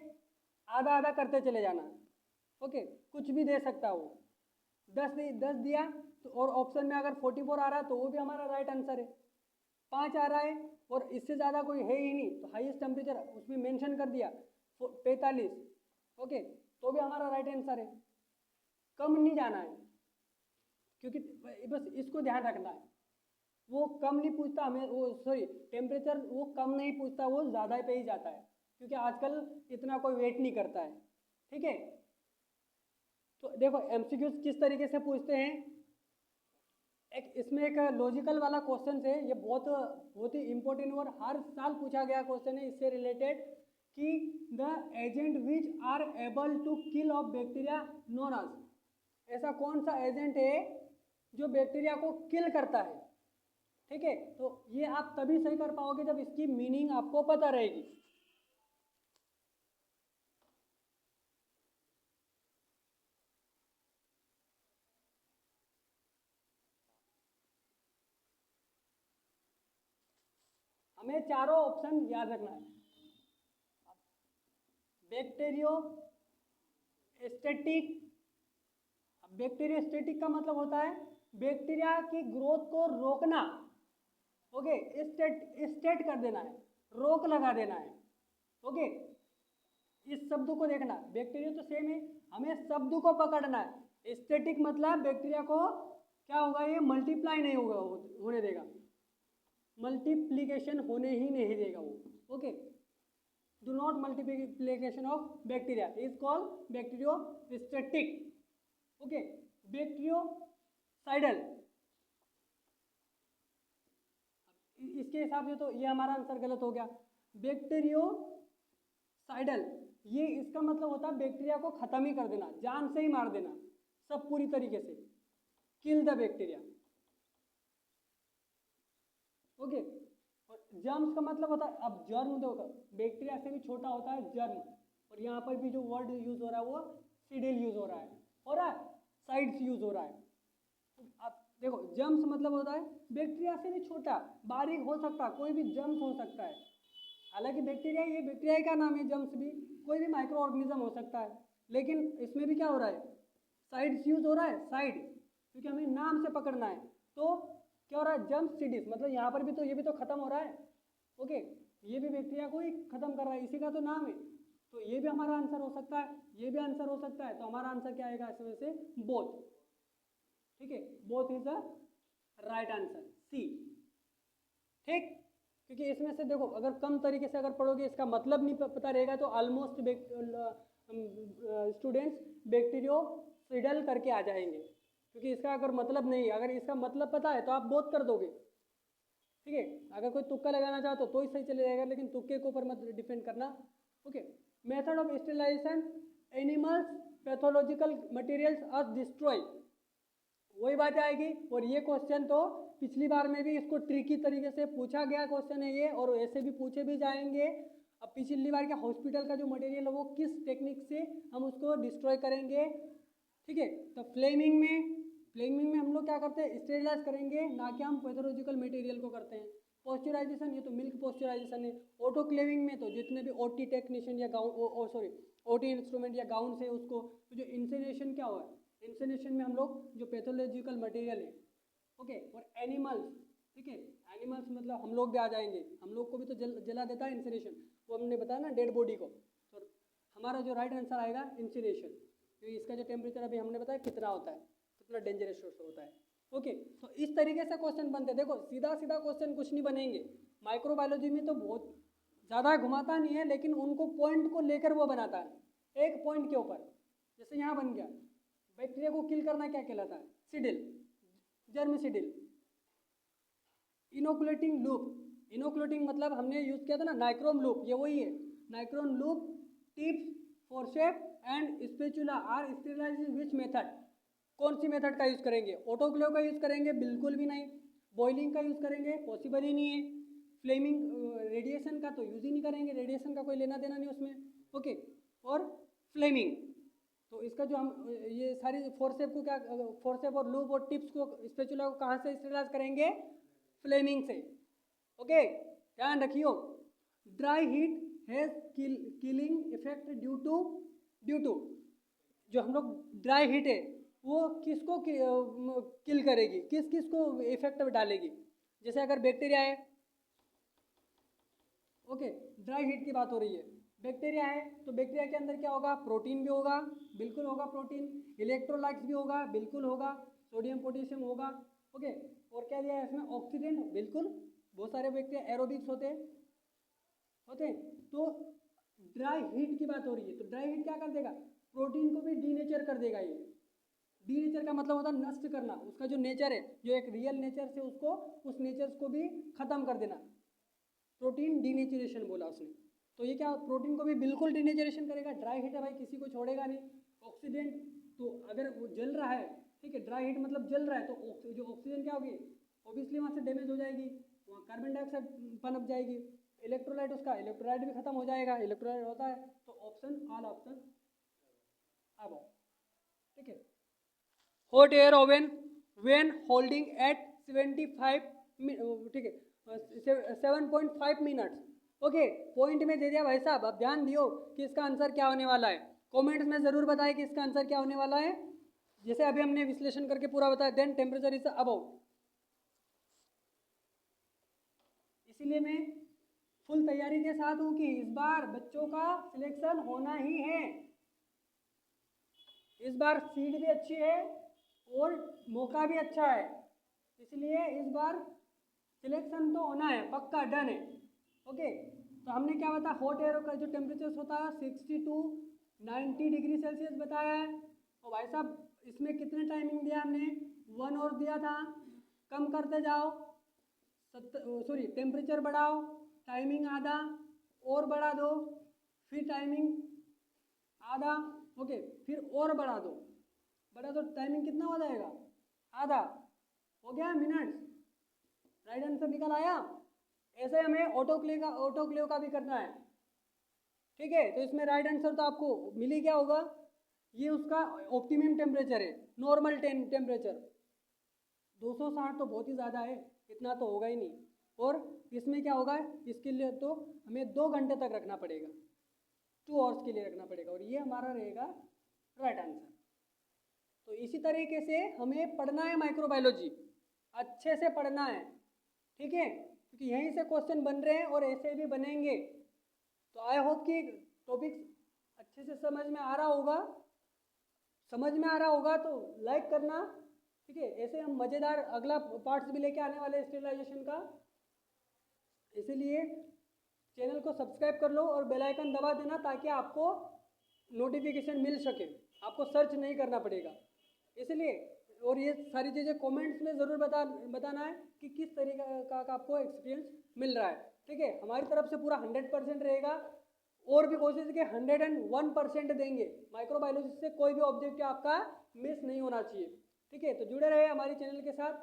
आधा आधा करते चले जाना। ओके, कुछ भी दे सकता है वो, 10 दिया तो, और ऑप्शन में अगर 44 आ रहा है तो वो भी हमारा राइट आंसर है। 5 आ रहा है और इससे ज़्यादा कोई है ही नहीं, तो हाईएस्ट टेम्परेचर उसमें मेंशन कर दिया 45, ओके, तो भी हमारा राइट आंसर है। कम नहीं जाना है, क्योंकि बस इसको ध्यान रखना है, वो कम नहीं पूछता हमें, वो सॉरी टेम्परेचर वो कम नहीं पूछता, वो ज़्यादा पे ही जाता है, क्योंकि आजकल इतना कोई वेट नहीं करता है। ठीक है, तो देखो एमसीक्यूज किस तरीके से पूछते हैं। इसमें एक लॉजिकल वाला क्वेश्चन है, ये बहुत ही इंपॉर्टेंट और हर साल पूछा गया क्वेश्चन है इससे रिलेटेड, कि the agent which are able to kill off bacteria known as, ऐसा कौन सा एजेंट है जो बैक्टीरिया को किल करता है। ठीक है, तो ये आप तभी सही कर पाओगे जब इसकी मीनिंग आपको पता रहेगी। हमें चारों ऑप्शन याद रखना है। बैक्टीरियोस्टैटिक, बैक्टीरियोस्टैटिक का मतलब होता है बैक्टीरिया की ग्रोथ को रोकना। ओके, स्टेट कर देना है, रोक लगा देना है। ओके, इस शब्द को देखना, बैक्टीरिया तो सेम है, हमें शब्द को पकड़ना है। स्टैटिक मतलब बैक्टीरिया को क्या होगा, ये मल्टीप्लाई नहीं होगा, होने देगा, मल्टीप्लीकेशन होने ही नहीं देगा वो। Okay, do not multiplication of bacteria is called bacteriostatic. Okay, bacteriocidal, इसके हिसाब से तो ये हमारा आंसर गलत हो गया। बैक्टीरियोसाइडल, ये इसका मतलब होता है बैक्टीरिया को खत्म ही कर देना, जान से ही मार देना, सब पूरी तरीके से, किल द बैक्टीरिया। ओके, और जर्म्स का मतलब होता है, अब जर्म देखो बैक्टीरिया से भी छोटा होता है जर्म, और यहाँ पर भी जो वर्ड यूज हो रहा है वो सीडिल यूज हो रहा है, साइड्स यूज हो रहा है। अब देखो जर्म्स मतलब होता है बैक्टीरिया से भी छोटा, बारीक हो सकता है, कोई भी जर्म्स हो सकता है, हालांकि बैक्टीरिया ये बैक्टीरिया का नाम है, जर्म्स भी कोई भी माइक्रो ऑर्गेनिज्म हो सकता है, लेकिन इसमें भी क्या हो रहा है, साइड्स यूज हो रहा है, साइड, क्योंकि हमें नाम से पकड़ना है। तो क्या हो रहा है, जर्म सीडीज, मतलब यहाँ पर भी तो ये भी तो खत्म हो रहा है। ओके, ये भी बैक्टीरिया को ही खत्म कर रहा है, इसी का तो नाम है, तो ये भी हमारा आंसर हो सकता है, ये भी आंसर हो सकता है, तो हमारा आंसर क्या आएगा इसमें से, बोथ। ठीक है, both is the right answer, C. ठीक, क्योंकि इसमें से देखो अगर कम तरीके से अगर पढ़ोगे, इसका मतलब नहीं पता रहेगा, तो ऑलमोस्ट स्टूडेंट्स बैक्टीरियोसिडल करके आ जाएंगे, क्योंकि इसका अगर मतलब नहीं, अगर इसका मतलब पता है तो आप बोथ कर दोगे। ठीक है, अगर कोई तुक्का लगाना चाहो तो ही सही चले जाएगा, लेकिन तुक्के के ऊपर मत डिपेंड करना। Okay, method of sterilization animals pathological materials are destroy, वही बात आएगी। और ये क्वेश्चन तो पिछली बार में भी इसको ट्रिकी तरीके से पूछा गया क्वेश्चन है ये, और ऐसे भी पूछे भी जाएंगे। अब पिछली बार क्या हॉस्पिटल का जो मटेरियल है वो किस टेक्निक से हम उसको डिस्ट्रॉय करेंगे। ठीक है, तो फ्लेमिंग में हम लोग क्या करते हैं, स्टेरिलाइज करेंगे, ना कि हम पैथोलॉजिकल मटेरियल को करते हैं। पॉस्चराइजेशन, ये तो मिल्क पॉस्चराइजेशन है। ऑटोक्लेविंग में तो जितने भी ओटी टेक्नीशियन या गाउन सॉरी ओटी इंस्ट्रूमेंट या गाउन से उसको, तो जो इंसिनेशन क्या हुआ, इंसिनेशन में हम लोग जो पैथोलॉजिकल मटेरियल है। ओके, और एनिमल्स, ठीक है, एनिमल्स मतलब हम लोग भी आ जाएंगे, हम लोग को भी तो जला देता है इंसिनेशन, वो हमने बताया ना डेड बॉडी को। तो हमारा जो राइट आंसर आएगा इंसिनेशन, क्योंकि इसका जो टेम्परेचर अभी हमने बताया कितना होता है, कितना डेंजरस होता है। ओके, तो इस तरीके से क्वेश्चन बनते हैं। देखो सीधा सीधा क्वेश्चन कुछ नहीं बनेंगे, माइक्रोबायोलॉजी में तो बहुत ज़्यादा घुमाता नहीं है, लेकिन उनको पॉइंट को लेकर वो बनाता है, एक पॉइंट के ऊपर। जैसे यहाँ बन गया, बैक्टीरिया को किल करना क्या कहलाता है? सीडिल, जर्मिसिडिल। इनोकुलेटिंग लूप, इनोकुलेटिंग मतलब हमने यूज किया था ना नाइक्रोम लूप, ये वही है। Nichrome loop, tips, forceps and spatula are sterilized which method? कौन सी मेथड का यूज करेंगे? ऑटोक्लेव का यूज करेंगे? बिल्कुल भी नहीं। बॉइलिंग का यूज करेंगे? पॉसिबल ही नहीं है। फ्लेमिंग, रेडिएशन का तो यूज ही नहीं करेंगे, रेडिएशन का कोई लेना देना नहीं उसमें। ओके, और फ्लेमिंग, तो इसका जो हम ये सारी फोर्सेप को क्या, फोर्सेप और लूप और टिप्स को, स्पेचुला को कहाँ से स्टेरिलाइज करेंगे? फ्लेमिंग से। ओके, ध्यान रखियो। Dry heat has killing effect due to जो हम लोग ड्राई हीट है वो किसको किल करेगी, किस किस को इफेक्ट डालेगी? जैसे अगर बैक्टीरिया है, ओके, ड्राई हीट की बात हो रही है, बैक्टीरिया है तो बैक्टीरिया के अंदर क्या होगा? प्रोटीन भी होगा, बिल्कुल होगा प्रोटीन। इलेक्ट्रोलाइट्स भी होगा, बिल्कुल होगा। सोडियम पोटेशियम होगा। ओके, और क्या दिया है इसमें? ऑक्सीडेंट, बिल्कुल। बहुत सारे बैक्टीरिया एरोबिक्स होते हैं। तो ड्राई हीट की बात हो रही है, तो ड्राई हीट क्या कर देगा? प्रोटीन को भी डीनेचर कर देगा। ये डीनेचर का मतलब होता है नष्ट करना, उसका जो नेचर है, जो एक रियल नेचर से उसको, उस नेचर को भी खत्म कर देना। प्रोटीन डीनेचरेशन बोला उसने, तो ये क्या प्रोटीन को भी बिल्कुल डीनेचरेशन करेगा। ड्राई हीट है भाई, किसी को छोड़ेगा नहीं। ऑक्सीडेंट, तो अगर वो जल रहा है, ठीक है, ड्राई हीट मतलब जल रहा है, तो जो ऑक्सीजन क्या होगी? ऑब्वियसली वहाँ से डैमेज हो जाएगी, वहाँ कार्बन डाइऑक्साइड पनप जाएगी। इलेक्ट्रोलाइट, उसका इलेक्ट्रोलाइट भी खत्म हो जाएगा, इलेक्ट्रोलाइट होता है। तो ऑप्शन, ऑल ऑप्शन अब, ठीक है। Hot air oven when holding at 75, ठीक है, 7.5 मिनट्स। ओके, पॉइंट में दे दिया भाई साहब। अब ध्यान दियो कि इसका आंसर क्या होने वाला है। कमेंट्स में जरूर बताएं कि इसका आंसर क्या होने वाला है। जैसे अभी हमने विश्लेषण करके पूरा बताया, देन टेम्परेचर इज अबव। इसीलिए मैं फुल तैयारी के साथ हूँ कि इस बार बच्चों का सिलेक्शन होना ही है। इस बार सीट भी अच्छी है और मौका भी अच्छा है, इसलिए इस बार सिलेक्शन तो होना है, पक्का डन है। ओके, तो हमने क्या बताया? हॉट एयर का जो टेम्परेचर होता है 60 to 90 डिग्री सेल्सियस बताया है। और भाई साहब इसमें कितने टाइमिंग दिया हमने? 1 और दिया था। कम करते जाओ, टेम्परेचर बढ़ाओ, टाइमिंग आधा और बढ़ा दो, फिर टाइमिंग आधा, ओके, फिर और बढ़ा दो, टाइमिंग कितना हो जाएगा? आधा। हो गया मिनट्स, राइट आंसर निकल आया। ऐसे हमें ऑटोक्लेव का भी करना है, ठीक है। तो इसमें राइट आंसर तो आपको मिल ही क्या होगा? ये उसका ऑप्टिमम टेम्परेचर है, नॉर्मल टेम्परेचर 260 तो बहुत ही ज़्यादा है, इतना तो होगा ही नहीं। और इसमें क्या होगा? इसके लिए तो हमें 2 घंटे तक रखना पड़ेगा, 2 आवर्स के लिए रखना पड़ेगा, और ये हमारा रहेगा राइट आंसर। तो इसी तरीके से हमें पढ़ना है माइक्रोबायोलॉजी, अच्छे से पढ़ना है, ठीक है, क्योंकि यहीं से क्वेश्चन बन रहे हैं और ऐसे भी बनेंगे। तो आई होप कि टॉपिक अच्छे से समझ में आ रहा होगा, तो लाइक करना, ठीक है। ऐसे हम मज़ेदार अगला पार्ट्स भी लेके आने वाले हैं स्टेरिलाइजेशन का, इसीलिए चैनल को सब्सक्राइब कर लो और बेल आइकन दबा देना ताकि आपको नोटिफिकेशन मिल सके, आपको सर्च नहीं करना पड़ेगा इसलिए। और ये सारी चीज़ें कमेंट्स में ज़रूर बताना है कि किस तरीके का आपको एक्सपीरियंस मिल रहा है, ठीक है। हमारी तरफ से पूरा 100% रहेगा, और भी कोशिश है कि 101% देंगे। माइक्रोबायोलॉजी से कोई भी ऑब्जेक्टिव आपका मिस नहीं होना चाहिए, ठीक है। तो जुड़े रहे हमारी चैनल के साथ,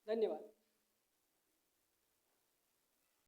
धन्यवाद।